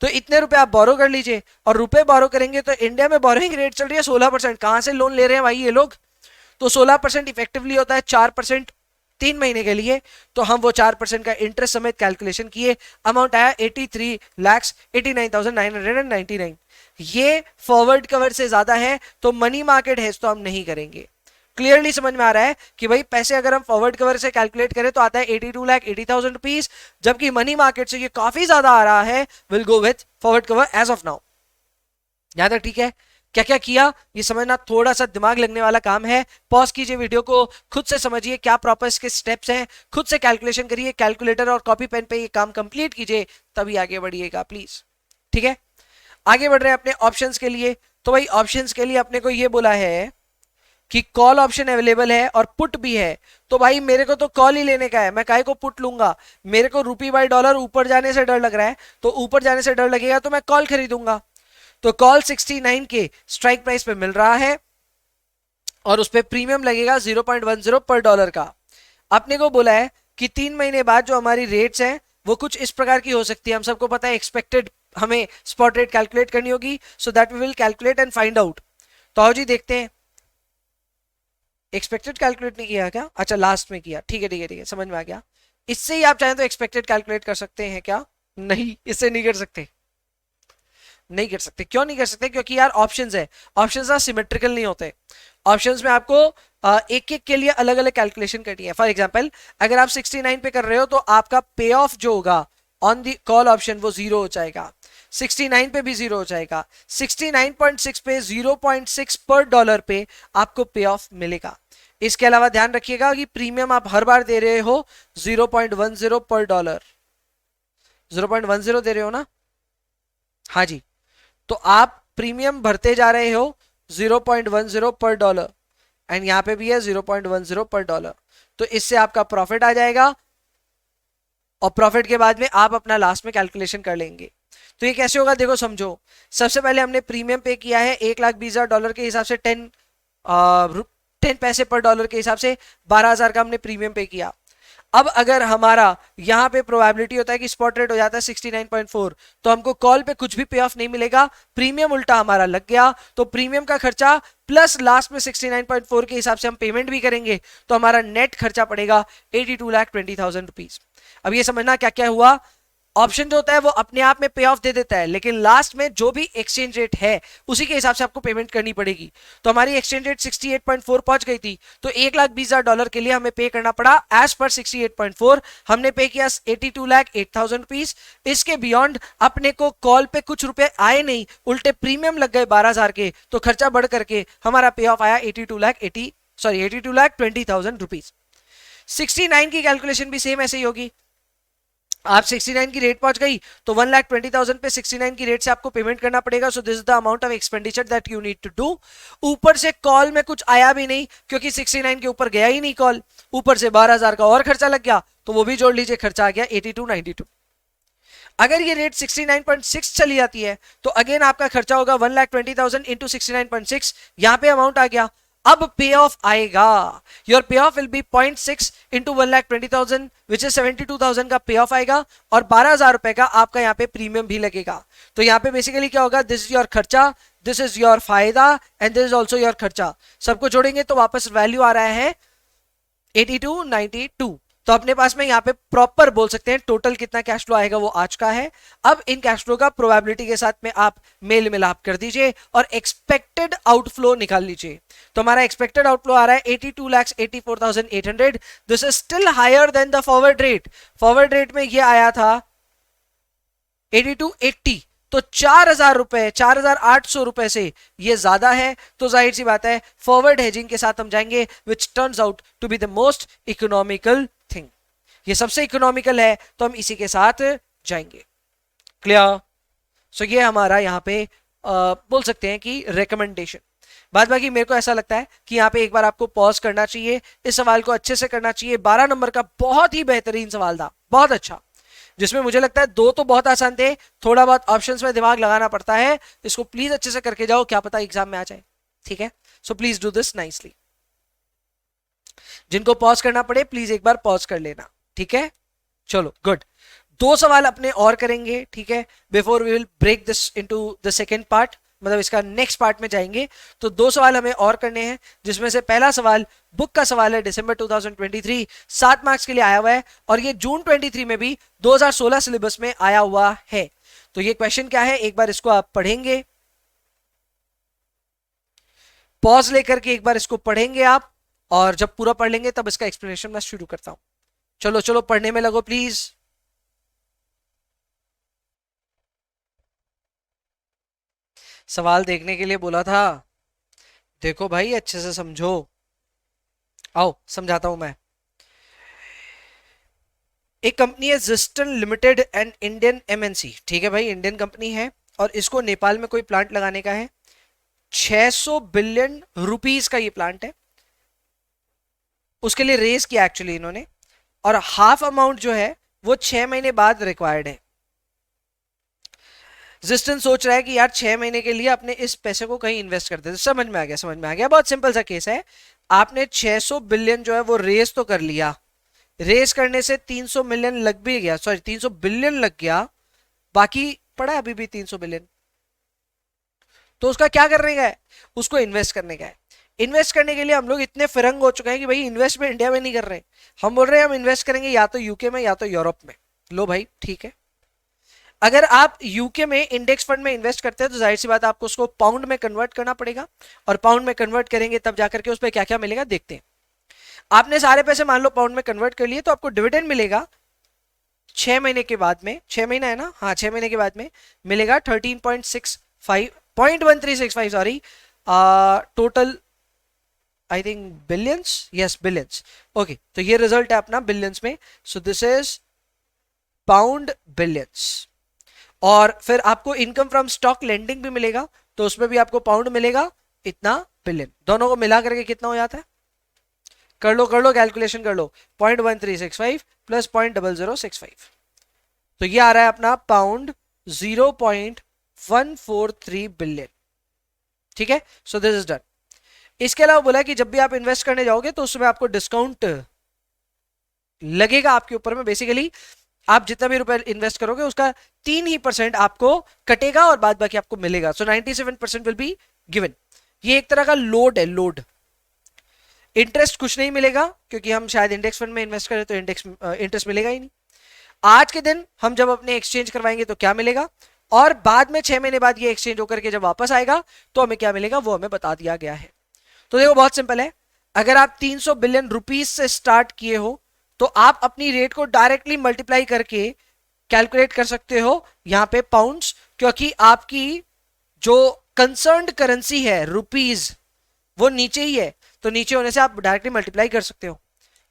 S1: तो इतने रुपए आप बोरो कर लीजिए और रुपए बोरो करेंगे तो इंडिया में बोरोइंग रेट चल रही है 16%। कहां से लोन ले रहे हैं भाई ये लोग? तो 16% इफेक्टिवली होता है 4% 3 महीने के लिए। तो हम वो 4% का इंटरेस्ट समेत कैलकुलेशन किए, अमाउंट आया 83,89,999। ये फॉरवर्ड कवर से ज्यादा है तो मनी मार्केट हेज तो हम नहीं करेंगे। क्लियरली समझ में आ रहा है कि भाई पैसे अगर हम फॉरवर्ड कवर से कैलकुलेट करें तो आता है 82,80,000 रुपीज, जबकि मनी मार्केट से ये काफी ज्यादा आ रहा है। Will go with forward cover as of now. यहां तक ठीक है? क्या क्या किया ये समझना थोड़ा सा दिमाग लगने वाला काम है। पॉज कीजिए वीडियो को, खुद से समझिए क्या प्रॉपर इसके स्टेप्स हैं, खुद से कैलकुलेशन करिए, कैलकुलेटर और कॉपी पेन पे ये काम कंप्लीट कीजिए, तभी आगे बढ़िएगा प्लीज। ठीक है, आगे बढ़ रहे हैं अपने ऑप्शंस के लिए। तो भाई ऑप्शंस के लिए अपने को ये बोला है कि कॉल ऑप्शन अवेलेबल है और पुट भी है। तो भाई मेरे को तो कॉल ही लेने का है, मैं काहे को पुट लूंगा? मेरे को रुपी बाई डॉलर ऊपर जाने से डर लग रहा है, तो ऊपर जाने से डर लगेगा तो मैं कॉल खरीदूंगा। तो कॉल 69 के स्ट्राइक प्राइस पे मिल रहा है और उस पे प्रीमियम लगेगा 0.10 पर डॉलर का। अपने को बोला है कि 3 महीने बाद जो हमारी रेट्स हैं वो कुछ इस प्रकार की हो सकती है। हम सबको पता है एक्सपेक्टेड हमें स्पॉट रेट कैलकुलेट करनी होगी, so that we will calculate and find out. तो आओ जी देखते हैं। एक्सपेक्टेड कैलकुलेट नहीं किया क्या? अच्छा लास्ट में किया, ठीक है ठीक है ठीक है, समझ में आ गया। इससे ही आप चाहें तो एक्सपेक्टेड कैलकुलेट कर सकते हैं क्या? नहीं, इससे नहीं कर सकते। नहीं कर सकते। क्यों नहीं कर सकते? क्योंकि यार ऑप्शंस है, ऑप्शंस ना सिमेट्रिकल नहीं होते। ऑप्शंस में आपको एक एक के लिए अलग अलग कैलकुलेशन करनी है। फॉर एग्जांपल अगर आप 69 पे कर रहे हो तो आपका पे ऑफ जो होगा ऑन दी कॉल ऑप्शन वो 0 हो जाएगा, 69 पे भी 0 हो जाएगा, 69.6 पे 0.6 पर डॉलर पे आपको पे ऑफ मिलेगा। इसके अलावा ध्यान रखिएगा कि प्रीमियम आप हर बार दे रहे हो 0.10 पर डॉलर, 0.10 दे रहे हो ना? हाँ जी, तो आप प्रीमियम भरते जा रहे हो 0.10 पर डॉलर, एंड यहां पे भी है 0.10 पर डॉलर। तो इससे आपका प्रॉफिट आ जाएगा, और प्रॉफिट के बाद में आप अपना लास्ट में कैलकुलेशन कर लेंगे। तो ये कैसे होगा देखो समझो। सबसे पहले हमने प्रीमियम पे किया है $1,20,000 के हिसाब से 10 पैसे पर डॉलर के हिसाब से 12,000 का हमने प्रीमियम पे किया। अब अगर हमारा यहां पे प्रोबेबिलिटी होता है कि स्पॉट रेट हो जाता है 69.4, तो हमको कॉल पे कुछ भी पे ऑफ नहीं मिलेगा, प्रीमियम उल्टा हमारा लग गया, तो प्रीमियम का खर्चा प्लस लास्ट में 69.4 के हिसाब से हम पेमेंट भी करेंगे, तो हमारा नेट खर्चा पड़ेगा 82,20,000 रुपीज। अब ये समझना क्या क्या हुआ। ऑप्शन जो होता है वो अपने आप में पे ऑफ दे देता है, लेकिन लास्ट में जो भी एक्सचेंज रेट है उसी के हिसाब से आपको पेमेंट करनी पड़ेगी। तो हमारी एक्सचेंज रेट 68.4 पहुंच गई थी, तो $1,20,000 के लिए हमें पे करना पड़ा एज पर 68.4। हमने पे किया 82,08,000 रुपीज। इसके बियॉन्ड अपने को कॉल पे कुछ रुपए आए नहीं, उल्टे प्रीमियम लग गए 12,000 के, तो खर्चा बढ़ करके हमारा पे ऑफ आया 82,20,000 रुपीज। 69 की कैलकुलेशन भी सेम ऐसे ही होगी। आप 69 की रेट पहुंच गई तो 1,20,000 पे 69 की रेट से आपको पेमेंट करना पड़ेगा। So this is the amount of expenditure that you need to do. ऊपर से कॉल में कुछ आया भी नहीं क्योंकि 69 के ऊपर गया ही नहीं कॉल, ऊपर से 12,000 का और खर्चा लग गया, तो वो भी जोड़ लीजिए, खर्चा आ गया 82,92। अगर ये रेट 69.6 चली जाती है तो अगेन आपका खर्चा होगा 1,20,000 इंटू 69.6, यहां पे अमाउंट आ गया। अब पे ऑफ आएगा, योर पे of will be 0.6 into 1,20,000 which is 72,000 का पे ऑफ आएगा, और 12,000 रुपए का आपका यहाँ पे प्रीमियम भी लगेगा। तो यहाँ पे बेसिकली क्या होगा, दिस इज योर खर्चा, दिस इज योर फायदा, and this is also your खर्चा। सबको जोड़ेंगे तो वापस वैल्यू आ रहा है 8292। तो अपने पास में यहाँ पे प्रॉपर बोल सकते हैं टोटल कितना कैश फ्लो आएगा वो आज का है। अब इन कैश फ्लो का प्रोबेबिलिटी के साथ में आप मेल मिलाप कर दीजिए और एक्सपेक्टेड आउटफ्लो निकाल लीजिए। तो हमारा एक्सपेक्टेड आउटफ्लो आ रहा है 82,84,800। This is still higher than the forward rate. Forward rate में ये आया था 8280, तो 4,000 रुपए, 4,800 रुपए से ये ज्यादा है। तो जाहिर सी बात है फॉरवर्ड हेजिंग के साथ हम जाएंगे, which turns out to be the most economical thing. ये सबसे इकोनॉमिकल है तो हम इसी के साथ जाएंगे। क्लियर? सो ये हमारा यहाँ पे बोल सकते हैं कि रिकमेंडेशन। बाद बाकी मेरे को ऐसा लगता है कि यहाँ पे एक बार आपको पॉज करना चाहिए, इस सवाल को अच्छे से करना चाहिए। 12 नंबर का बहुत ही बेहतरीन सवाल था, बहुत अच्छा, जिसमें मुझे लगता है 2 तो बहुत आसान थे, थोड़ा बहुत ऑप्शंस में दिमाग लगाना पड़ता है। इसको प्लीज अच्छे से करके जाओ, क्या पता एग्जाम में आ जाए। ठीक है, so please do this nicely. जिनको पॉज करना पड़े प्लीज एक बार पॉज कर लेना। ठीक है, चलो गुड। 2 सवाल अपने और करेंगे, ठीक है, before we will break this into the second part, मतलब इसका नेक्स्ट पार्ट में जाएंगे। तो 2 सवाल हमें और करने हैं, जिसमें से पहला सवाल बुक का सवाल है, दिसंबर 2023, 7 मार्क्स के लिए आया हुआ है, और ये जून 23 में भी 2016 सिलेबस में आया हुआ है। तो ये क्वेश्चन क्या है, एक बार इसको आप पढ़ेंगे, पॉज लेकर के एक बार इसको पढ़ेंगे आप, और जब पूरा पढ़ लेंगे तब इसका एक्सप्लेनेशन मैं शुरू करता हूं। चलो चलो पढ़ने में लगो प्लीज। सवाल देखने के लिए बोला था, देखो भाई अच्छे से समझो। आओ समझाता हूं मैं। एक कंपनी है जिस्टन लिमिटेड एंड इंडियन एमएनसी, ठीक है भाई, इंडियन कंपनी है, और इसको नेपाल में कोई प्लांट लगाने का है। 600 बिलियन रुपीस का ये प्लांट है, उसके लिए रेज किया एक्चुअली इन्होंने, और हाफ अमाउंट जो है वो 6 महीने बाद रिक्वायर्ड है। जिस्टन सोच रहा है कि यार 6 महीने के लिए अपने इस पैसे को कहीं इन्वेस्ट कर देते। समझ में आ गया, समझ में आ गया, बहुत सिंपल सा केस है। आपने 600 बिलियन जो है वो रेस तो कर लिया, रेस करने से 300 मिलियन लग भी गया, सॉरी 300 बिलियन लग गया, बाकी पड़ा अभी भी 300 बिलियन। तो उसका क्या करने का है, उसको इन्वेस्ट करने का है। इन्वेस्ट करने के लिए हम लोग इतने फिरंग हो चुके हैं कि भाई इन्वेस्ट में इंडिया में नहीं कर रहे, हम बोल रहे हैं हम इन्वेस्ट करेंगे या तो यूके में या तो यूरोप में। लो भाई ठीक है, अगर आप यूके में इंडेक्स फंड में इन्वेस्ट करते हैं तो जाहिर सी बात है आपको उसको पाउंड में कन्वर्ट करना पड़ेगा, और पाउंड में कन्वर्ट करेंगे तब जाकर के उस पर क्या क्या मिलेगा देखते हैं। आपने सारे पैसे मान लो पाउंड में कन्वर्ट कर लिए, तो आपको डिविडेंड मिलेगा 6 महीने के बाद में, 6 महीना है ना, हाँ 6 महीने के बाद में मिलेगा 13.65 sorry, total I think billions, yes billions. Okay, तो ये रिजल्ट है अपना बिलियंस में। सो दिस इज पाउंड बिलियंस। और फिर आपको इनकम फ्रॉम स्टॉक लेंडिंग भी मिलेगा, तो उसमें भी आपको पाउंड मिलेगा इतना बिलियन। दोनों को मिला करके कितना हो जाता है, कर लो कैलकुलेशन कर लो, 0.1365 प्लस 0.0065, तो ये आ रहा है अपना पाउंड 0.143 बिलियन। ठीक है, सो दिस इज डन। इसके अलावा बोला कि जब भी आप इन्वेस्ट करने जाओगे तो उसमें आपको डिस्काउंट लगेगा आपके ऊपर में। बेसिकली आप जितना भी रुपए इन्वेस्ट करोगे उसका 3% आपको कटेगा और बाद बाकी आपको मिलेगा। सो 97% विल बी गिवन। ये एक तरह का लोड है, लोड। इंटरेस्ट कुछ नहीं मिलेगा क्योंकि हम शायद इंडेक्स फंड में इन्वेस्ट करें तो इंटरेस्ट मिलेगा ही नहीं। आज के दिन हम जब अपने एक्सचेंज करवाएंगे तो क्या मिलेगा, और बाद में 6 महीने बाद ये एक्सचेंज होकर के जब वापस आएगा तो हमें क्या मिलेगा वो हमें बता दिया गया है। तो देखो बहुत सिंपल है, अगर आप 300 बिलियन रुपीज से स्टार्ट किए हो तो आप अपनी रेट को डायरेक्टली मल्टीप्लाई करके कैलकुलेट कर सकते हो यहां पे पाउंड्स, क्योंकि आपकी जो कंसर्न्ड करेंसी है रुपीज वो नीचे ही है, तो नीचे होने से आप डायरेक्टली मल्टीप्लाई कर सकते हो।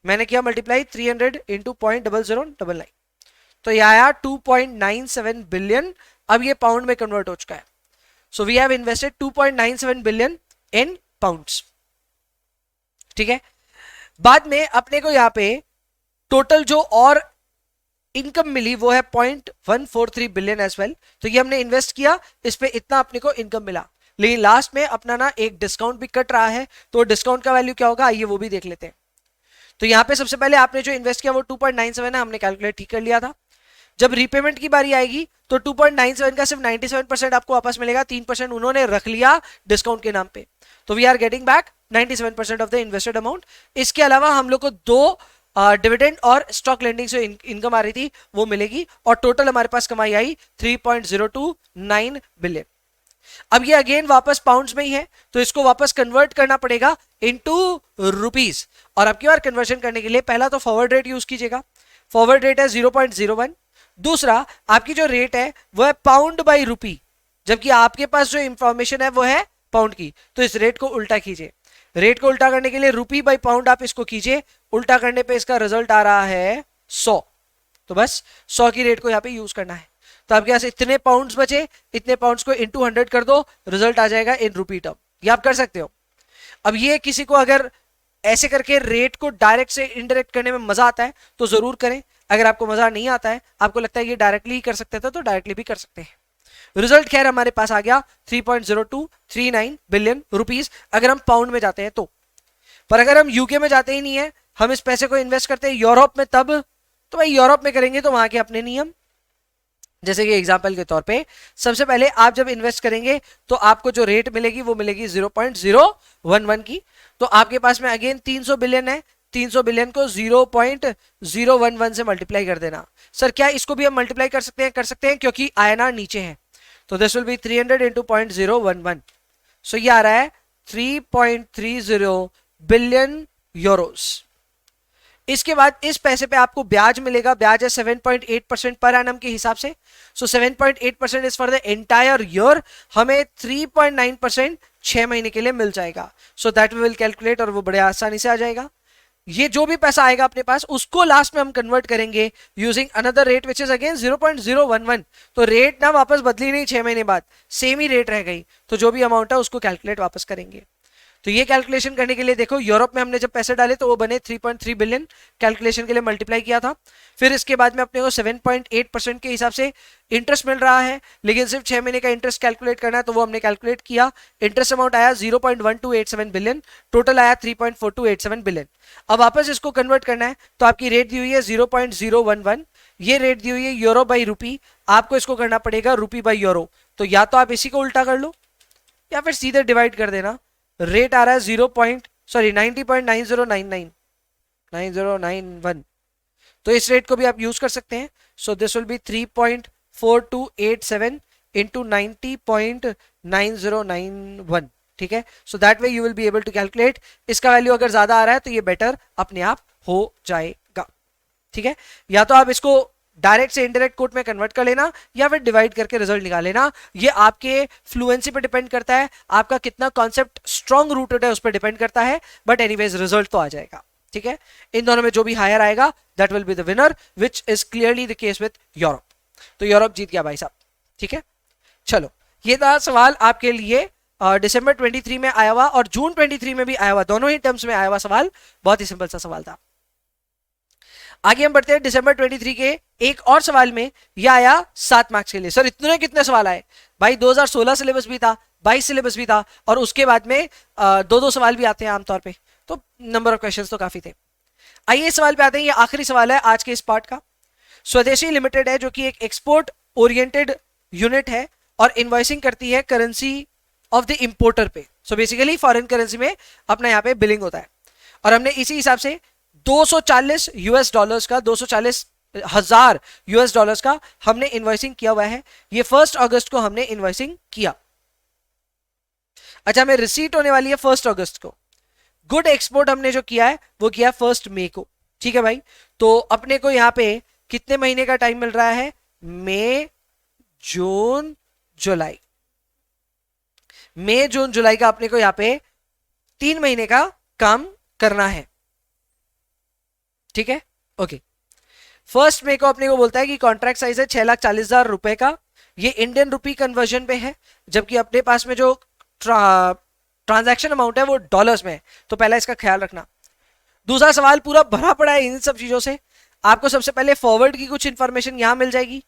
S1: मैंने किया मल्टीप्लाई 300 इंटू 0.0099, तो ये आया 2.97 बिलियन। अब ये पाउंड में कन्वर्ट हो चुका है। So we have invested 2.97 billion in pounds. ठीक है, बाद में अपने को यहां पे टोटल जो और इनकम मिली वो है 0.143 बिलियन एज वेल। तो ये हमने इन्वेस्ट किया, इस पे इतना अपने को इनकम मिला, लेकिन लास्ट में अपना ना एक डिस्काउंट भी कट रहा है, तो डिस्काउंट का वैल्यू क्या होगा आइए वो भी देख लेते हैं। तो यहां पे सबसे पहले आपने जो इन्वेस्ट किया वो 2.97 है, हमने कैलकुलेट ठीक कर लिया था। जब रीपेमेंट की बारी आएगी तो 2.97 का सिर्फ 97% आपको वापस मिलेगा, 3% उन्होंने रख लिया डिस्काउंट के नाम पे, तो we are getting back 97% of the invested amount. इसके अलावा हम लोग को 2 डिविडेंड और स्टॉक लेंडिंग से इनकम आ रही थी वो मिलेगी, और टोटल हमारे पास कमाई आई 3.029 बिलियन। अब ये अगेन वापस पाउंड्स में ही है, तो इसको वापस कन्वर्ट करना पड़ेगा इनटू रुपीस। और अब की बार कन्वर्शन करने के लिए पहला तो फॉरवर्ड रेट यूज कीजिएगा, फॉरवर्ड रेट है 0.01। दूसरा आपकी जो रेट है वो है पाउंड बाई रुपी, जबकि आपके पास जो इंफॉर्मेशन है वो है पाउंड की, तो इस रेट को उल्टा कीजिए। रेट को उल्टा करने के लिए रुपी बाई पाउंड आप इसको कीजिए, उल्टा करने पे इसका रिजल्ट आ रहा है 100, तो बस 100 की रेट को यहाँ पे यूज करना है। तो आपके पास इतने पाउंड्स बचे, इतने पाउंड्स को इनटू 100 कर दो, रिजल्ट आ जाएगा इन रुपी टर्म। ये आप कर सकते हो। अब ये किसी को अगर ऐसे करके रेट को डायरेक्ट से इनडायरेक्ट करने में मजा आता है तो जरूर करें, अगर आपको मजा नहीं आता है, आपको लगता है ये डायरेक्टली ही कर सकते थे तो डायरेक्टली भी कर सकते हैं। रिजल्ट खैर हमारे पास आ गया 3.0239 बिलियन रुपीस अगर हम पाउंड में जाते हैं तो। पर अगर हम यूके में जाते ही नहीं है, हम इस पैसे को इन्वेस्ट करते हैं यूरोप में, तब तो भाई यूरोप में करेंगे तो वहां के अपने नियम। जैसे कि एग्जांपल के तौर पे सबसे पहले आप जब इन्वेस्ट करेंगे तो आपको जो रेट मिलेगी वो मिलेगी 0.011 की। तो आपके पास में अगेन 300 बिलियन है, 300 बिलियन को 0.011 से मल्टीप्लाई कर देना। सर क्या इसको भी हम मल्टीप्लाई कर सकते हैं? कर सकते हैं, क्योंकि आईएनआर नीचे है, तो दिस विल बी 300 इंटू 0.011। सो ये आ रहा है 3.30 बिलियन यूरोस। इसके बाद इस पैसे पे आपको ब्याज मिलेगा, ब्याज है 7.8% पर एनम के हिसाब से। So 7.8% is for the entire year, हमें 3.9% 6 महीने के लिए मिल जाएगा। So that we will calculate, और वो बड़े आसानी से आ जाएगा। ये जो भी पैसा आएगा अपने पास उसको लास्ट में हम कन्वर्ट करेंगे using another rate which is again 0.011। तो रेट ना वापस बदली नहीं, 6 महीने बाद सेम ही रेट रह गई, तो जो भी अमाउंट है उसको कैलकुलेट वापस करेंगे। तो ये कैलकुलेशन करने के लिए देखो, यूरोप में हमने जब पैसे डाले तो वो बने 3.3 बिलियन, कैलकुलेशन के लिए मल्टीप्लाई किया था। फिर इसके बाद में अपने को 7.8% के हिसाब से इंटरेस्ट मिल रहा है, लेकिन सिर्फ 6 महीने का इंटरेस्ट कैलकुलेट करना है, तो वो हमने कैलकुलेट किया। इंटरेस्ट अमाउंट आया 0.1287 बिलियन, टोटल आया 3.4287 बिलियन। अब वापस इसको कन्वर्ट करना है, तो आपकी रेट दी हुई है 0.011, ये रेट दी हुई है यूरो बाई रुपी, आपको इसको करना पड़ेगा रुपी बाई यूरो। तो या तो आप इसी को उल्टा कर लो या फिर सीधे डिवाइड कर देना। रेट आ रहा है 90.9091, तो इस रेट को भी आप यूज कर सकते हैं। So this will be 3.5 4287 into 90.9091, ठीक है। So that way you will be able to calculate. इसका वैल्यू अगर ज्यादा आ रहा है तो ये बेटर अपने आप हो जाएगा, ठीक है। या तो आप इसको डायरेक्ट से इनडायरेक्ट कोट में कन्वर्ट कर लेना या फिर डिवाइड करके रिजल्ट निकाल लेना। ये आपके फ्लुएंसी पे डिपेंड करता है, आपका कितना कॉन्सेप्ट स्ट्रॉन्ग रूटेड है उस पर डिपेंड करता है, बट एनीवेज रिजल्ट तो आ जाएगा, ठीक है। इन दोनों में जो भी हायर आएगा that will be the winner, which is clearly the case with Europe. तो यूरोप जीत गया भाई साहब, ठीक है। चलो, ये था सवाल आपके लिए दिसंबर 23 में आया हुआ और जून 23 में भी आया हुआ, दोनों ही टर्म्स में आया हुआ सवाल। बहुत ही सिंपल सा सवाल था। आगे हम बढ़ते हैं दिसंबर 23 के एक और सवाल में। यह आया 7 मार्क्स के लिए। सर इतने कितने सवाल आए भाई? 2016 सिलेबस भी था, 22 सिलेबस भी था, और उसके बाद में दो सवाल भी आते हैं आमतौर पे, तो नंबर ऑफ क्वेश्चंस तो काफी थे। आइए इस सवाल पे आते हैं। ये आखिरी सवाल है आज के इस पार्ट का। स्वदेशी लिमिटेड है जो कि एक एक्सपोर्ट ओरिएंटेड यूनिट है और इनवॉइसिंग करती है करेंसी ऑफ द इंपोर्टर पे। सो बेसिकली फॉरेन करेंसी में अपना यहाँ पे बिलिंग होता है, और हमने इसी हिसाब से 240 यूएस डॉलर्स का, 240,000 यूएस डॉलर्स का हमने इनवॉइसिंग किया हुआ है। ये 1 अगस्त को हमने इनवॉइसिंग किया। अच्छा, हमें रिसीट होने वाली है 1 अगस्त को। गुड एक्सपोर्ट हमने जो किया है वो किया 1 मई को, ठीक है भाई। तो अपने को यहाँ पे कितने महीने का टाइम मिल रहा है? मई, जून, जुलाई। मई, जून, जुलाई का अपने को यहाँ पे 3 महीने का काम करना है, ठीक है। ओके, 1 मई को अपने को बोलता है कि कॉन्ट्रैक्ट साइज है 6,40,000 रुपए का। ये इंडियन रुपी कन्वर्जन पे है, जबकि अपने पास में जो ट्रांजैक्शन अमाउंट है वो डॉलर्स में है, तो पहला इसका ख्याल रखना। दूसरा सवाल पूरा भरा पड़ा है इन सब चीजों से। आपको सबसे पहले फॉरवर्ड की कुछ इंफॉर्मेशन यहां मिल जाएगी,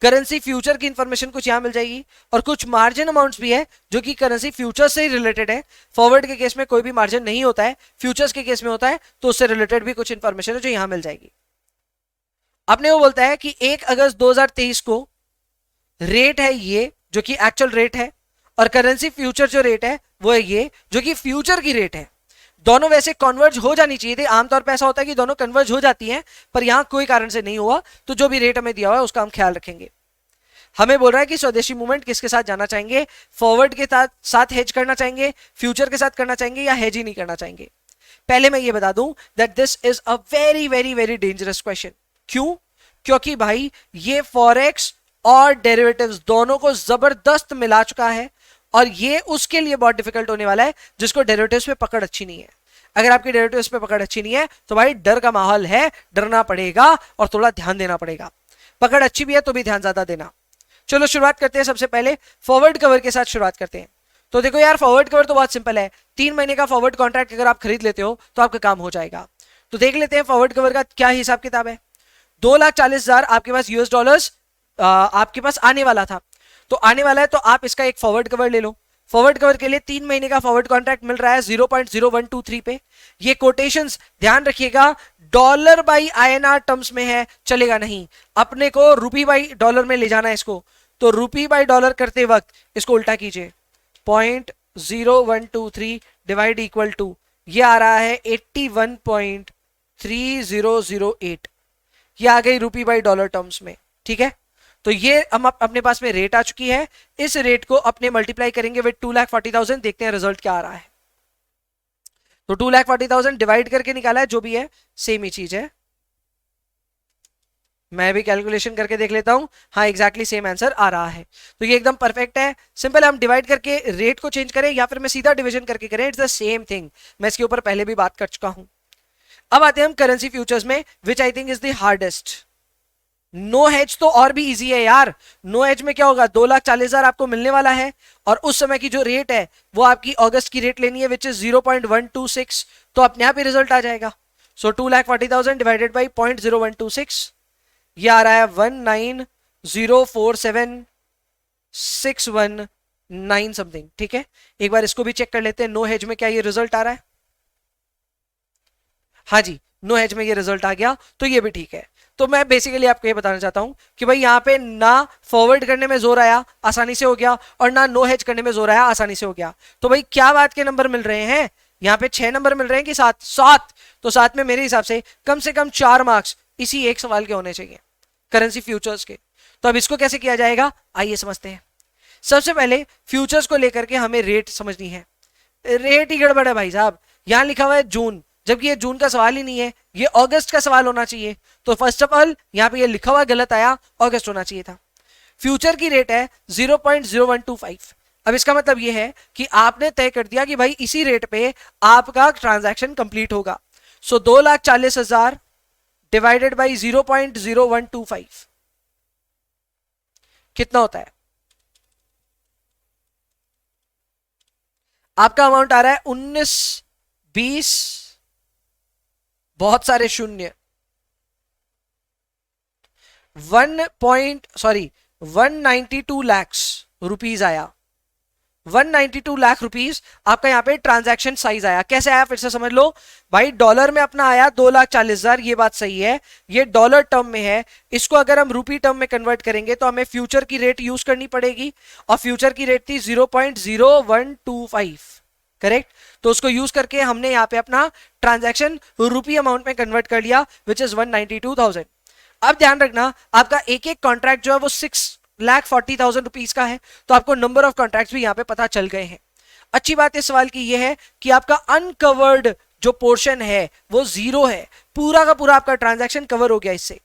S1: करेंसी फ्यूचर की इंफॉर्मेशन कुछ यहां मिल जाएगी, और कुछ मार्जिन अमाउंट्स भी है जो कि करेंसी फ्यूचर से ही रिलेटेड है। फॉरवर्ड के केस में कोई भी मार्जिन नहीं होता है, फ्यूचर्स के केस में होता है, तो उससे रिलेटेड भी कुछ इंफॉर्मेशन है जो यहां मिल जाएगी। अपने वो बोलता है कि 1 अगस्त 2023 को रेट है ये जो कि एक्चुअल रेट है, और करेंसी फ्यूचर जो रेट है वो है ये जो कि फ्यूचर की रेट है। दोनों वैसे कन्वर्ज हो जानी चाहिए थी, आमतौर पे ऐसा होता है कि दोनों कन्वर्ज हो जाती हैं, पर यहां कोई कारण से नहीं हुआ, तो जो भी रेट हमें दिया हुआ है उसका हम ख्याल रखेंगे। हमें बोल रहा है कि स्वदेशी मूवमेंट किसके साथ जाना चाहेंगे? फॉरवर्ड के साथ हेज करना चाहेंगे, फ्यूचर के साथ करना चाहेंगे, या हेज ही नहीं करना चाहेंगे? पहले मैं ये बता दूं that this is a very very very dangerous question. क्यों? क्योंकि भाई ये फॉरेक्स और डेरिवेटिव्स दोनों को जबरदस्त मिला चुका है, और ये उसके लिए बहुत डिफिकल्ट होने वाला है जिसको डेरिवेटिव्स पे पकड़ अच्छी नहीं है। अगर आपकी डेरिवेटिव्स पे पकड़ अच्छी नहीं है तो भाई डर का माहौल है, डरना पड़ेगा और थोड़ा ध्यान देना पड़ेगा। पकड़ अच्छी भी है तो भी ध्यान ज्यादा देना। चलो शुरुआत करते हैं। सबसे पहले फॉरवर्ड कवर के साथ शुरुआत करते हैं। तो देखो यार, फॉरवर्ड कवर तो बहुत सिंपल है। 3 महीने का फॉरवर्ड कॉन्ट्रैक्ट अगर आप खरीद लेते हो तो आपका काम हो जाएगा। तो देख लेते हैं फॉरवर्ड कवर का क्या हिसाब किताब है। 2,40,000 आपके पास यूएस डॉलर्स आपके पास आने वाला था, तो आने वाला है, तो आप इसका एक फॉरवर्ड कवर ले लो। फॉरवर्ड कवर के लिए 3 महीने का फॉरवर्ड कॉन्ट्रैक्ट मिल रहा है 0.0123 पे। ये कोटेशंस ध्यान रखिएगा डॉलर बाई आईएनआर टर्म्स में है, चलेगा नहीं। अपने को रूपी बाई डॉलर में ले जाना है इसको, तो रूपी बाई डॉलर करते वक्त इसको उल्टा कीजिए। 0.0123 डिवाइड इक्वल टू ये आ रहा है 81.3008। ये आ गई रूपी बाई डॉलर टर्म्स में, ठीक है। तो ये हम अपने पास में रेट आ चुकी है। इस रेट को अपने मल्टीप्लाई करेंगे विद 2,40,000, देखते हैं रिजल्ट क्या आ रहा है। तो 2,40,000 डिवाइड करके निकाला है, जो भी है सेम ही चीज है। मैं भी कैलकुलेशन करके देख लेता हूं। हाँ, एग्जैक्टली सेम आंसर आ रहा है, तो ये एकदम परफेक्ट है। सिंपल, हम डिवाइड करके रेट को चेंज करें या फिर मैं सीधा डिवीजन करके करें, इट्स द सेम थिंग। मैं इसके ऊपर पहले भी बात कर चुका हूं। अब आते हैं हम करेंसी फ्यूचर्स में, which I think is the hardest. No hedge तो और भी इजी है यार। नो हेज में क्या होगा, 2,40,000 आपको मिलने वाला है, और उस समय की जो रेट है वो आपकी अगस्त की रेट लेनी है विच इज 0.126, तो अपने आप ही रिजल्ट आ जाएगा। सो 2,40,000 डिवाइडेड बाई 0.0126, ये आ रहा है 19,047,619 समथिंग, ठीक है। एक बार इसको भी चेक कर लेते हैं, नो हेज में क्या ये रिजल्ट आ रहा है। हाँ जी, नो हेज में ये रिजल्ट आ गया, तो ये भी ठीक है। तो मैं बेसिकली आपको ये बताना चाहता हूं कि भाई यहाँ पे ना फॉरवर्ड करने में जोर आया, आसानी से हो गया, और ना नो हेज करने में जोर आया, आसानी से हो गया। तो भाई क्या बात के नंबर मिल रहे हैं यहाँ पे? 6 नंबर मिल रहे हैं कि 7? 7। तो 7 में मेरे हिसाब से कम 4 मार्क्स इसी एक सवाल के होने चाहिए, करेंसी फ्यूचर्स के। तो अब इसको कैसे किया जाएगा, आइए समझते हैं। सबसे पहले फ्यूचर्स को लेकर के हमें रेट समझनी है। रेट ही गड़बड़ है भाई साहब, यहां लिखा हुआ है जून, जबकि ये जून का सवाल ही नहीं है, ये अगस्त का सवाल होना चाहिए। तो फर्स्ट ऑफ ऑल यहाँ पे ये लिखा हुआ गलत आया, अगस्त होना चाहिए था। फ्यूचर की रेट है 0.0125। अब इसका मतलब ये है कि आपने तय कर दिया कि भाई इसी रेट पे आपका ट्रांजैक्शन कंप्लीट होगा। सो 2,40,000 डिवाइडेड बाई 0.0125 कितना होता है? आपका अमाउंट आ रहा है 1920, बहुत सारे शून्य, 192 lakhs रुपीज आया। 192 लाख रुपीज आपका यहाँ पे ट्रांजैक्शन साइज आया। कैसे आया फिर से समझ लो भाई, डॉलर में अपना आया 2,40,000, ये बात सही है, ये डॉलर टर्म में है। इसको अगर हम रूपी टर्म में कन्वर्ट करेंगे तो हमें फ्यूचर की रेट यूज करनी पड़ेगी, और फ्यूचर की रेट थी 0.0125, करेक्ट। तो उसको यूज करके हमने यहाँ पे अपना ट्रांजैक्शन रूपी अमाउंट में कन्वर्ट कर लिया, विच इज 192,000। अब ध्यान रखना, आपका एक एक कॉन्ट्रैक्ट जो है वो 6,40,000 रुपीज का है, तो आपको नंबर ऑफ कॉन्ट्रैक्ट्स भी यहाँ पे पता चल गए हैं। अच्छी बात इस सवाल की ये है कि आपका अनकवर्ड जो पोर्शन है वो 0 है, पूरा का पूरा आपका ट्रांजैक्शन कवर हो गया इससे।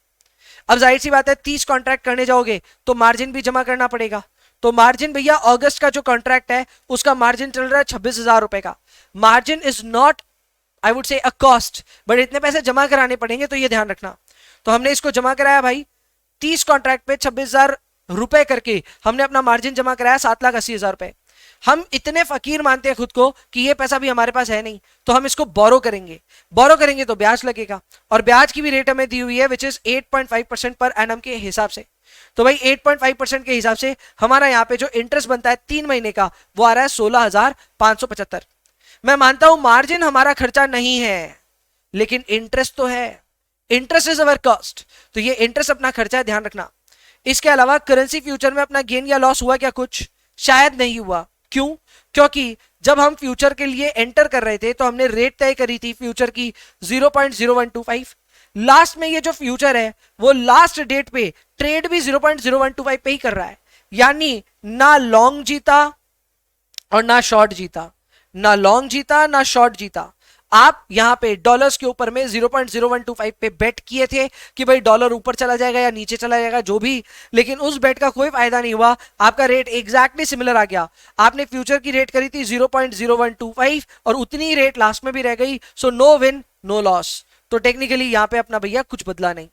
S1: अब जाहिर सी बात है 30 कॉन्ट्रैक्ट करने जाओगे तो मार्जिन भी जमा करना पड़ेगा। तो मार्जिन भैया अगस्त का जो कॉन्ट्रैक्ट है उसका मार्जिन चल रहा है 26,000 रुपए का। Margin is not, I would say, a cost, but इतने पैसे जमा कराने पड़ेंगे, तो ये ध्यान रखना। तो हमने इसको जमा कराया भाई, 30 कॉन्ट्रैक्ट पे 26,000 रुपए करके हमने अपना मार्जिन जमा कराया 7,80,000 रुपए। हम इतने फकीर मानते हैं खुद को कि ये पैसा भी हमारे पास है नहीं, तो हम इसको बोरो करेंगे। बोरो करेंगे तो ब्याज लगेगा, और ब्याज की भी रेट हमें दी हुई है विच इज 8.5% पर एनम के हिसाब से। तो भाई 8.5% के हिसाब से हमारा यहाँ पे जो इंटरेस्ट बनता है 3 महीने का वो आ रहा है 16,575। मैं मानता हूं मार्जिन हमारा खर्चा नहीं है, लेकिन इंटरेस्ट तो है। इंटरेस्ट इज अवर कॉस्ट, तो ये इंटरेस्ट अपना खर्चा है, ध्यान रखना। इसके अलावा करेंसी फ्यूचर में अपना गेन या लॉस हुआ क्या? कुछ शायद नहीं हुआ। क्यों? क्योंकि जब हम फ्यूचर के लिए एंटर कर रहे थे तो हमने रेट तय करी थी फ्यूचर की 0.0125। लास्ट में ये जो फ्यूचर है वो लास्ट डेट पे ट्रेड भी 0.0125 पे ही कर रहा है, यानी ना लॉन्ग जीता और ना शॉर्ट जीता, ना लॉन्ग जीता ना शॉर्ट जीता। आप यहां पे डॉलर्स के ऊपर में 0.0125 पे बेट किए थे कि भाई डॉलर ऊपर चला जाएगा या नीचे चला जाएगा, जो भी, लेकिन उस बेट का कोई फायदा नहीं हुआ। आपका रेट एग्जैक्टली सिमिलर आ गया। आपने फ्यूचर की रेट करी थी 0.0125 और उतनी रेट लास्ट में भी रह गई। So no win no loss. तो टेक्निकली यहां पे अपना भैया कुछ बदला नहीं,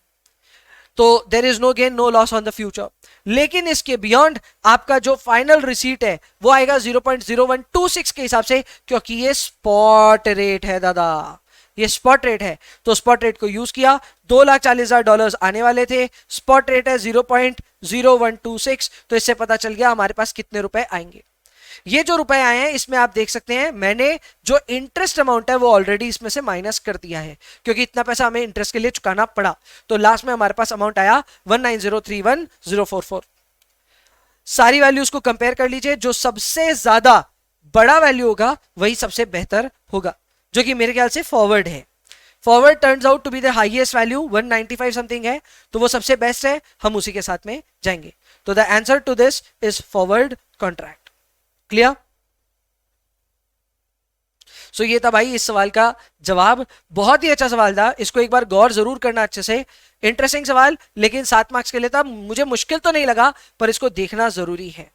S1: तो there is no gain no loss on the future. लेकिन इसके बियॉन्ड आपका जो फाइनल रिसीट है वो आएगा 0.0126 के हिसाब से, क्योंकि ये स्पॉट रेट है दादा, ये स्पॉट रेट है। तो स्पॉट रेट को यूज किया, $2,40,000 आने वाले थे, स्पॉट रेट है 0.0126, तो इससे पता चल गया हमारे पास कितने रुपए आएंगे। ये जो रुपए आए हैं इसमें आप देख सकते हैं मैंने जो इंटरेस्ट अमाउंट है वो ऑलरेडी इसमें से माइनस कर दिया है, क्योंकि इतना पैसा हमें इंटरेस्ट के लिए चुकाना पड़ा। तो लास्ट में हमारे पास अमाउंट आया 19031,044। सारी वैल्यूज को कंपेयर कर लीजिए, जो सबसे ज्यादा बड़ा वैल्यू होगा वही सबसे बेहतर होगा, जो कि मेरे ख्याल से फॉरवर्ड है। Forward turns out to be the highest value, 195 something है, तो वो सबसे बेस्ट है, हम उसी के साथ में जाएंगे। तो the answer to this is forward contract. Clear? So ये था भाई इस सवाल का जवाब। बहुत ही अच्छा सवाल था, इसको एक बार गौर जरूर करना अच्छे से। इंटरेस्टिंग सवाल, लेकिन 7 मार्क्स के लिए था। मुझे मुश्किल तो नहीं लगा, पर इसको देखना जरूरी है,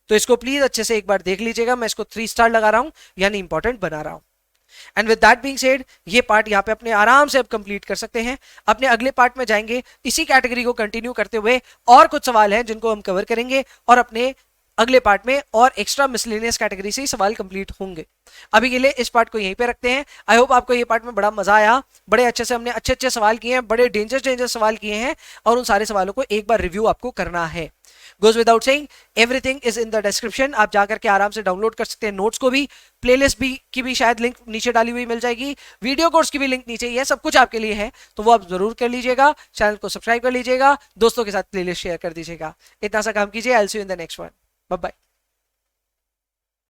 S1: तो इसको प्लीज अच्छे से एक बार देख लीजिएगा। मैं इसको 3 स्टार लगा रहा हूं, यानी इंपॉर्टेंट बना रहा हूं। And with that being said, ये पार्ट यहाँ पे अपने आराम से अब कंप्लीट कर सकते हैं। अपने अगले पार्ट में जाएंगे, इसी कैटेगरी को कंटिन्यू करते हुए और कुछ सवाल हैं जिनको हम कवर करेंगे, और अपने अगले पार्ट में और एक्स्ट्रा मिसलेनियस कैटेगरी से सवाल कंप्लीट होंगे। अभी के लिए इस पार्ट को यहीं पे रखते हैं। आई होप आपको ये पार्ट में बड़ा मजा आया। बड़े अच्छे से हमने अच्छे सवाल किए हैं, बड़े डेंजर सवाल किए हैं, और उन सारे सवालों को एक बार रिव्यू आपको करना है। Goes without saying, everything is in the description. आप जाकर के आराम से डाउनलोड कर सकते हैं नोट्स को भी, प्लेलिस्ट भी की भी शायद लिंक नीचे डाली हुई मिल जाएगी, वीडियो कोर्स की भी लिंक नीचे ही है, सब कुछ आपके लिए है, तो वो आप जरूर कर लीजिएगा। चैनल को सब्सक्राइब कर लीजिएगा, दोस्तों के साथ प्लेलिस्ट शेयर कर दीजिएगा। इतना सा काम कीजिए। I will see you in the next one. Bye bye.